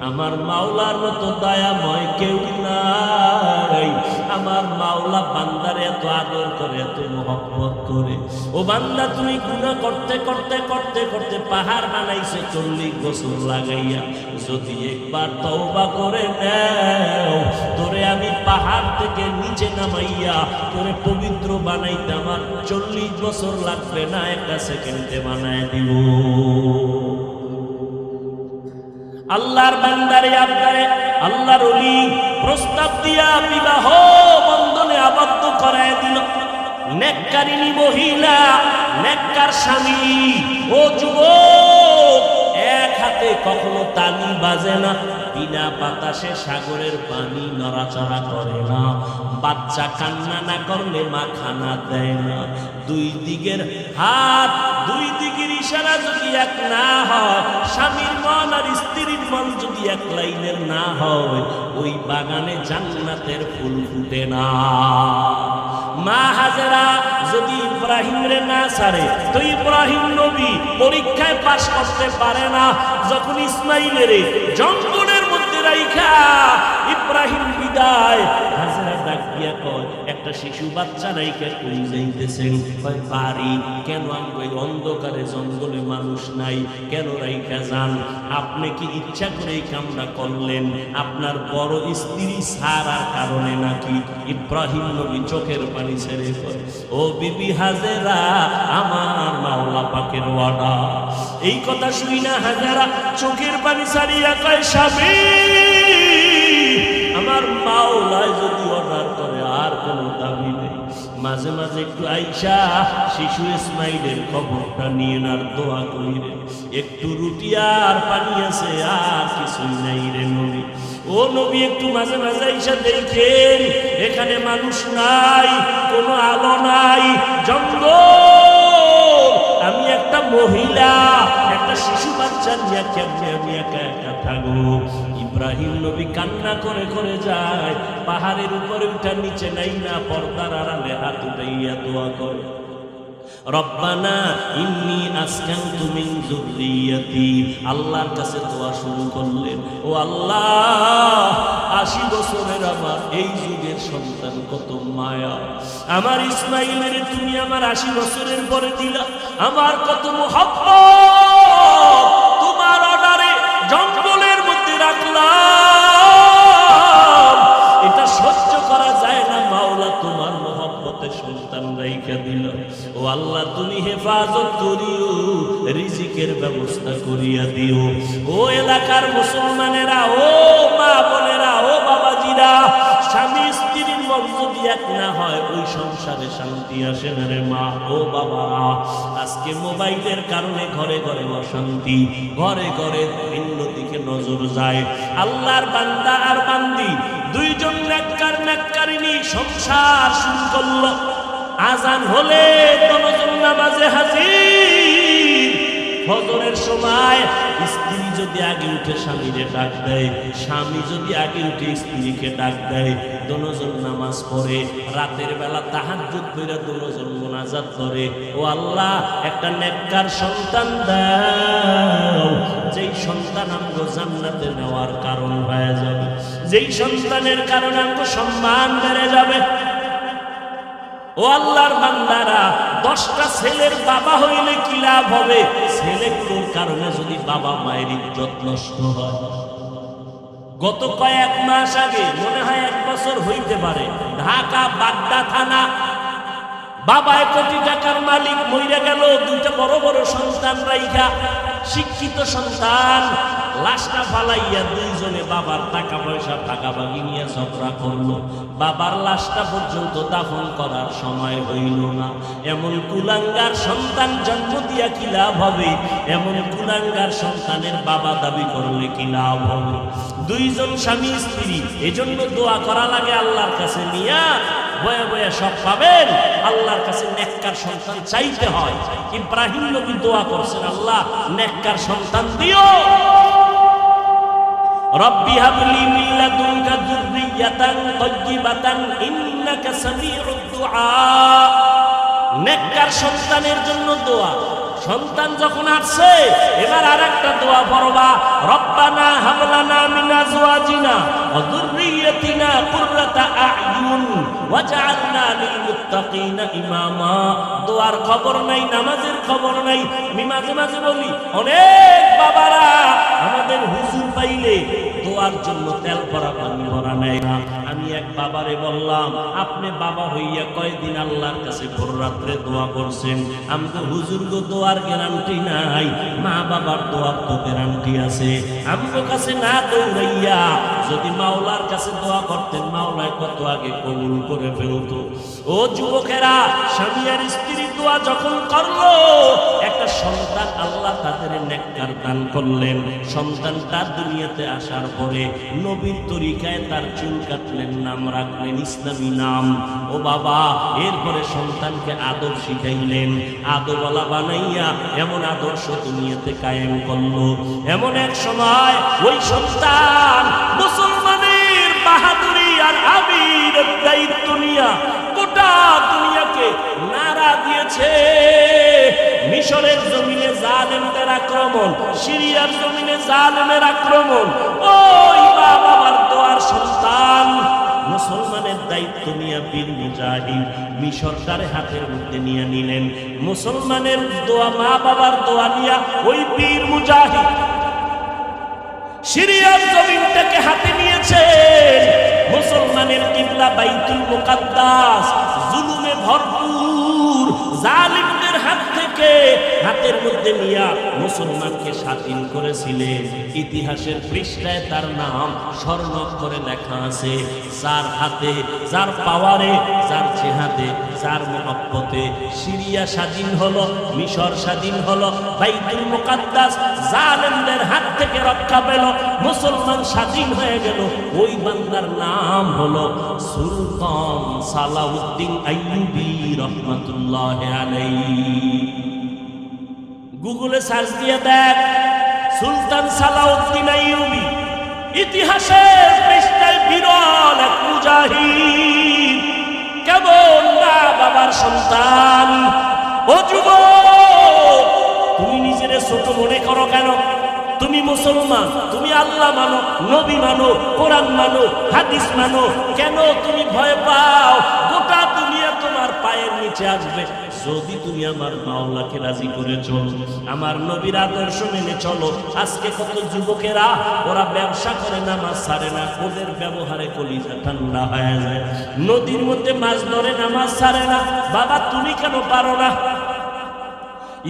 আমার মাওলার মতো দয়াময় কেউ নাই। আমার মাওলা বান্দারে এত আদর করে, এত মহব্বত করে। ও বান্দা, তুমি গুনাহ করতে করতে করতে করতে পাহাড় বানাইছে 40 বছর লাগাইয়া, যদি একবার তওবা করে নাও, তোরে আমি পাহাড় থেকে নিচে নামাইয়া তোরে পবিত্র বানাইতে আমার 40 বছর লাগবে না, 1 সেকেন্ডে বানায় দিব। আল্লাহর বান্দারে আপনারে আল্লাহর ওলি প্রস্তাব দিয়া বিবাহ বন্ধনে আবদ্ধ করায় দিল। নেককারিনী মহিলা, নেককার স্বামী। ও যুবক, এক হাতে কখনো তালি বাজে না, বিনা বাতাসে সাগরের পানি নড়াচড়া করে না, বাচ্চা কান্না না করলে মা খানা দেয় না, 2 দিকের হাত দুই দিকের ইশারা যদি এক না হয়, স্বামীর মন আর স্ত্রীর মন যদি এক লাইনের না হয়, ওই বাগানে জান্নাতের ফুল ফুটে না। মা হাজেরা যদি ইব্রাহিমরে না ছাড়ে তো ইব্রাহিম নবী পরীক্ষায় পাশ করতে পারে না। যখন ইসমাইলের জঙ্গলের মধ্যে রাইখা ইব্রাহিম বিদায়, হাজেরা ডাক দিয়া কয়, একটা শিশু বাচ্চা রাইখা কই যাইতেছেন? কয় বাড়ি। কেন? আমি অন্ধকারে জঙ্গলে মানুষ নাই, কেন রাইখা যান? আপনি কি ইচ্ছা করে এই কামটা করলেন? আপনার বড় স্ত্রী সারার কারণে নাকি? ইব্রাহিম নবী চোখের পানি ছেড়ে কয়, ও বিবি হাজেরা, আমার মাওলা পাকের ওয়াদা। এই কথা শুনি না হাজেরা চোখের পানি ছাড়িয়া কয়, স্বামী, আমার মাওলায় যদি অর্ডার করে আর কোনো দাবি নেই। মাঝে মাঝে একটু আইসা শিশু ইসমাইলের খবরটা নিয়ে আর দোয়া করি রে। একটু রুটি আর পানি আছে, আর কিছুই নাই রে নবী। ও নবী, একটু মাঝে মাঝে আইসা দেখেন, এখানে মানুষ নাই, কোনো আলো নাই, জঙ্গল। আমি একটা মহিলা, একটা শিশু বাচ্চা নিয়ে কেমনে আমি একা একা থাকবো? ইব্রাহিম নবী কান্না করে করে যায়, পাহাড়ের উপরে উঠা, নিচে নাই না, পর্দার আড়ালে হাত উঠাইয়া দোয়া করে, রব্বানা ইন্নী আসকানতু মিন যুররিয়াতি। আল্লাহর কাছে দোয়া শুরু করলেন, ও আল্লাহ, 80 বছরের আমার এই যুগের সন্তান কত মায়া। আমার ইসমাইলের তুমি আমার 80 বছরের পরে দিলা, আমার কত মুহাব্বত তোমার অর্ডারে জঙ্গলের মধ্যে রাখলাম। এটা সহ্য করা যায় না মাওলা, তোমার মুহাব্বতে সন্তান রাইখা দিল। ও আল্লাহ, তুমি হেফাজত করিও, রিজিকের ব্যবস্থা করিয়া দিও। ও এলাকার মুসলমানেরা, ও মা বোনেরা, ও বাবাজিরা, স্বামী স্ত্রীর মন যদি এক না হয়, ওই সংসারে শান্তি আসে না রে মা ও বাবা। আজকে মোবাইলের কারণে ঘরে ঘরে অশান্তি, ঘরে ঘরে ভিন্ন দিকে নজর যায়। আল্লাহর বান্দা আর বান্দি দুইজন নেককার নেককারিনী সংসার শুরু করলো। আজান হলে দনজন নামাজে হাজির। ফজরের সময় স্ত্রী যদি আগে উঠে স্বামীরে ডাক দেয়, স্বামী যদি আগে উঠে স্ত্রীকে ডাক দেয়, দনজন নামাজ পড়ে। রাতের বেলা তাহাজ্জুদ কইরা দনজন মুনাজাত করে, ও আল্লাহ, একটা নেককার সন্তান দাও, যেই সন্তান আমগো জান্নাতে নেওয়ার কারণ হয়ে যাবে, যেই সন্তানের কারণে আমগো সম্মান বেড়ে যাবে। ও আল্লাহর বান্দারা, 10টা ছেলের বাবা হইলে কি লাভ হবে? ছেলেগুলোর কারণে যদি বাবা মায়ের ইজ্জত নষ্ট হয়। গত কয়েক মাস আগে, মনে হয় 1 বছর হইতে পারে, ঢাকা বাড্ডা থানা, বাবা 1 কোটি টাকার মালিক মইরা গেল, 2টা বড় বড় সন্তান রাইখা, শিক্ষিত সন্তান। লাশটা ফালাইয়া দুইজনে বাবার টাকা পয়সা ভাগাভাগি নিয়ে ঝগড়া করলো। বাবার লাশটা পর্যন্ত দাফন করার সময় হইল না। এমন কুলাঙ্গার সন্তান জন্ম দিয়া কি লাভ হবে? এমন কুলাঙ্গার সন্তানের বাবা দাবি করলে কি লাভ হবে? দুইজন স্বামী স্ত্রী, এজন্য দোয়া করা লাগে আল্লাহর কাছে, নিয়া বয়ে বয়ে সব পাবেন। আল্লাহর কাছে নেককার সন্তান চাইতে হয়। ইব্রাহিম নবী দোয়া করছেন, আল্লাহ নেককার সন্তান দিও। রব্বি হাবলি মিন লাদুনকা যুররিয়াতান তাইয়্যিবাতান ইন্নাকা সামিউদ দুআ। নেককার সন্তানের জন্য দোয়া। সন্তান যখন আসছে, এবার আরেকটা দোয়া পড়বা, রব্বানা হাবলানা মিন আজওয়াজিনা ওয়া যুররিয়াতিনা কুররাতা আ'য়ুন ওয়াজআলনা লিল মুত্তাকিনা ইমামা। দোয়ার খবর নাই, নামাজের খবর নাই। আমি মাঝে মাঝে বলি, অনেক বাবারা আমাদের হুজুর পাইলে দোয়ার জন্য তেল ভরা পানি ভরা নেয় না। আমি এক বাবারে বললাম, আপনি বাবা হইয়া কয়দিন আল্লাহর কাছে ভোর রাত্রে দোয়া করছেন? আমগো হুজুর গো দোয়ার গ্যারান্টি নাই, মা বাবার দোয়ার তো গ্যারান্টি আছে। আমগো কাছে না দৌড়াইয়া যদি মাওলার কাছে দোয়া করতেন, মাওলায় কত আগে কবুল করে ফেলতো। ও যুবকেরা, স্বামী আর স্ত্রী দোয়া যখন করলো, একটা সন্তান আল্লাহ তাদের নেককার দান করলেন। সন্তানটা দুনিয়াতে আসার পরে নবীর তরিকায় তার চুল কাটলেন, ছেলের নাম রাখলেন ইসলামী নাম। ও বাবা, এরপরে সন্তানকে আদব শিখাইলেন, আদবওয়ালা বানাইয়া এমন আদর্শ দুনিয়াতে কায়েম করলো। এমন এক সময় ওই সন্তান মুসলমানের বাহাদুরি আর আমিরের দায়িত্ব নিয়া গোটা দুনিয়াকে নাড়া দিয়েছে। মিশরের জমিনে জালেমদের আক্রমণ, সিরিয়ার জমিনে জালেমের আক্রমণ। ওই মা বাবার দোয়ার সন্তান মুসলমানের দায়িত্ব নিয়ে বীর মুজাহিদ মিশরটার হাতের মধ্যে নিয়ে নিলেন। মুসলমানের দোয়া, মা বাবার দোয়া নিয়া ওই বীর মুজাহিদ সিরিয়ার জমিনটাকে হাতে নিয়েছেন। মুসলমানের কিবলা বাইতুল মুকাদ্দাস জুলুমে ভরপুর জালিমদের হাত থেকে হাতের মধ্যে নিয়া মুসলমানকে স্বাধীন করেছিলেন। ইতিহাসের পৃষ্ঠায় তার নাম স্বর্ণাক্ষরে লেখা আছে। যার হাতে, যার পাওয়ারে, যার জেহাদে, যার মহব্বতে সিরিয়া স্বাধীন হলো, মিশর স্বাধীন হলো, বাইতুল মুকাদ্দাস জালেমদের হাত থেকে রক্ষা পেল, মুসলমান স্বাধীন হয়ে গেল। ওই বান্দার নাম হলো সুলতান সালাউদ্দিন আইয়ুবী রহমাতুল্লাহ আলাইহি। গুগলে সার্চ দিয়ে দেখ, সুলতান সালাউদ্দিন আইয়ুবী ইতিহাসের পৃষ্ঠায় বিরল এক মুজাহিদ। কেমন মা বাবার সন্তান। ও যুবক, তুমি নিজের ছোট মনে করো কেন? তুমি মুসলমান, তুমি আল্লাহ মানো, নবী মানো, কোরআন মানো, হাদিস মানো, কেন তুমি ভয় পাও? গোটা দুনিয়া তোমার পায়ের নিচে আসবে যদি তুমি আমার মাওলাকে রাজি করে চলো, আমার নবীর আদর্শ মেনে চলো। আজকে কত যুবকেরা ওরা ব্যবসা করে, নামাজ ছাড়ে না, ওদের ব্যবহারে কলিজা ঠান্ডা হয়ে যায়। নদীর মধ্যে মাছ ধরে, নামাজ ছাড়ে না। বাবা, তুমি কেন পারো না?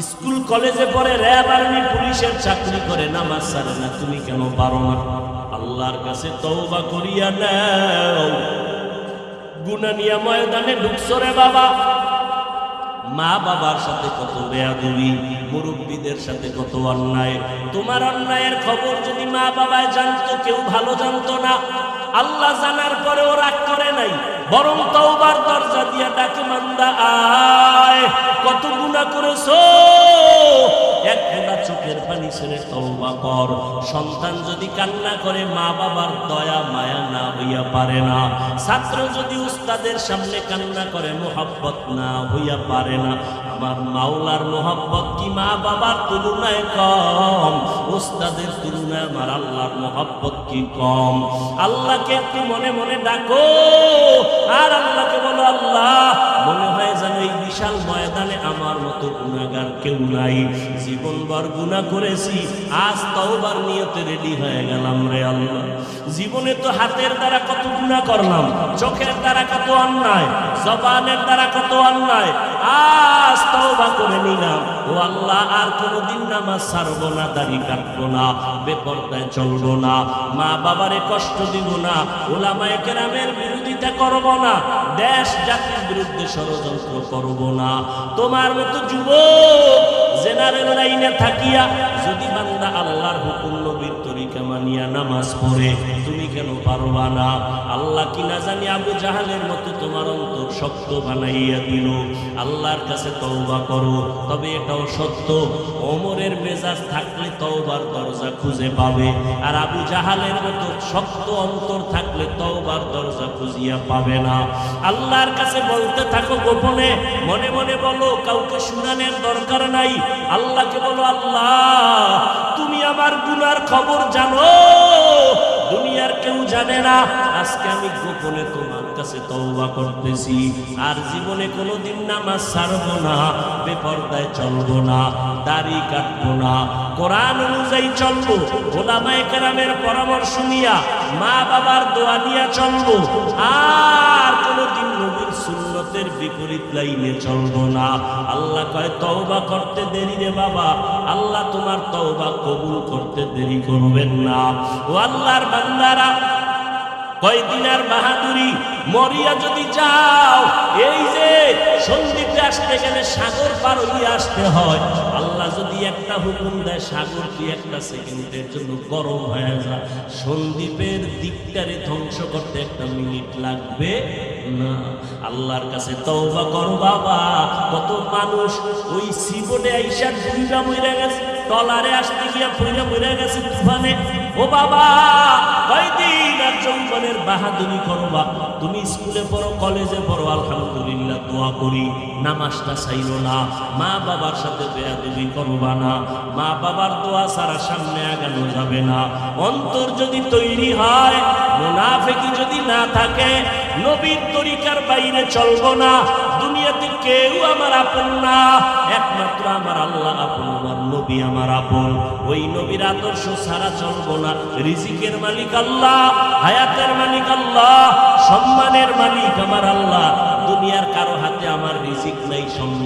স্কুল কলেজে পড়ে, র্যাব আর্মি পুলিশের চাকরি করে, নামাজ ছাড়ে না, তুমি কেন পারো না? আল্লাহর কাছে তওবা করিয়া নাও। গুনাহ নিয়ে ময়দানে ঢুকছো রে বাবা। মা বাবার সাথে কত বেয়াদবি, মুরব্বীদের সাথে কত অন্যায়। তোমার অন্যায়ের খবর যদি মা বাবায় জানতো, কেউ ভালো জানতো না। আল্লাহ জানার পরেও রাগ করে নাই, বরং তওবার দরজা দিয়া ডাকে, বান্দা আয়, কত গুনাহ করেছো, এক ফোঁটা চোখের পানি ছেড়ে তওবা কর। সন্তান যদি কান্না করে, মা বাবার দয়া মায়া না হইয়া পারে না। ছাত্র যদি উস্তাদের সামনে কান্না করে, মোহাব্বত না হইয়া পারে না। আমার মাওলার মোহাব্বত কি মা বাবার তুলনায় কম? উস্তাদের তুলনায় আমার আল্লাহর মোহাব্বত কি কম? আল্লাহকে একটু মনে মনে ডাকো, আর আল্লাহকে বলো, আল্লাহ, মনে হয় যেন এই বিশাল ময়দানে আমার মতো গুনাহগার কেউ নাই। জীবনভর গুনাহ করেছি, আজ তওবার নিয়তে রেডি হয়ে গেলাম রে আল্লাহ। জীবনে তো হাতের দ্বারা কত গুনাহ করলাম, চোখের দ্বারা কত অন্যায়, জবানের দ্বারা কত অন্যায়, আজ তওবা করে নিলাম। ও আল্লাহ, আর কোনোদিন নামাজ ছাড়বো না, দাড়ি কাটবো না, বেপরদায় চলবো না, মা বাবারে কষ্ট দিব না, উলামায়ে কেরামের বিরোধিতা করব না, দেশ জাতির বিরুদ্ধে ষড়যন্ত্র করব না। তোমার মতো যুবক জেনারেল লাইনে থাকিয়া যদি বান্দা আল্লাহর হুকুম নবীর তরিকা মানিয়া নামাজ পড়ে, তুমি কেন পারবা না? আল্লাহ কি না জানি আবু জাহালের মতো তোমার অন্তর শক্ত বানাইয়া দিল। আল্লাহর কাছে তওবা করো। তবে এটাও সত্য, ওমরের মেজাজ থাকলে তওবার দরজা খুঁজে পাবে, আর আবু জাহালের মতো শক্ত অন্তর থাকলে তওবার দরজা খুঁজিয়া পাবে না। আল্লাহর কাছে বলতে থাকো গোপনে, মনে মনে বলো, কাউকে শুনানোর দরকার নাই। আল্লাহকে বলো, আল্লাহ, তুমি আমার গুনার খবর জানো, দুনিয়ার কেউ জানে না। আজকে আমি গোপনে তোমার কাছে তওবা করতেছি, আর জীবনে কোনোদিন নামাজ ছাড়বো না, বেপরদায় চলবো না, দাড়ি কাটবো না, কোরআন অনুযায়ী চলবো, ওলামায়ে কেরামের পরামর্শ নিয়া, মা বাবার দোয়া নিয়া চলবো, আর কোনোদিন নবীর সুন্নতের বিপরীত লাইনে চলবো না। আল্লাহ কয়, তওবা করতে দেরি রে বাবা, আল্লাহ তোমার তওবা কবুল করতে দেরি করবেন না। ও আল্লাহর বান্দারা, কয়দিন আর বাহাদুরি, মরিয়া যদি যাও, এই যে সন্দ্বীপে আসতে গেলে সাগর পার হইয়া আসতে হয়, আল্লাহ যদি একটা হুকুম দেয় সাগর তুই একটা সেকেন্ডের জন্য গরম হয়ে যা, সন্দ্বীপের দিকটারে ধ্বংস করতে একটা মিনিট লাগবে না। আল্লাহর কাছে তওবা কর বাবা। কত মানুষ ওই সিবোর্ডে আইসা ডুইরা মইরা গেছে, টলারে আসতে গিয়া পইরা মইরা গেছে তুফানে। ও বাবা, কয়দিন আর যৌবনের বাহাদুরি করবা? তুমি স্কুলে পড়ো, কলেজে পড়ো, আলহামদুলিল্লাহ দোয়া করি, নামাজটা চাইলো না, মা বাবার সাথে বেয়াদবি করবা না, মা বাবার দোয়া ছাড়া সামনে আগানো যাবে না। অন্তর যদি তৈরি হয়, মুনাফিকি যদি না থাকে, নবীর তরিকার বাইরে চলবো না, দুনিয়াতে কেউ আমার আপন না, একমাত্র আমার আল্লাহ আপন, আমার নবী আমার আপন। ওই নবীর আদর্শ ছাড়া চলবো না। রিজিকের মালিক আল্লাহ, হায়াতের মালিক আল্লাহ, সম্মানের মালিক আমার আল্লাহ। দুনিয়ার কারো হাতে আমার রিজিক নাই, সম্মান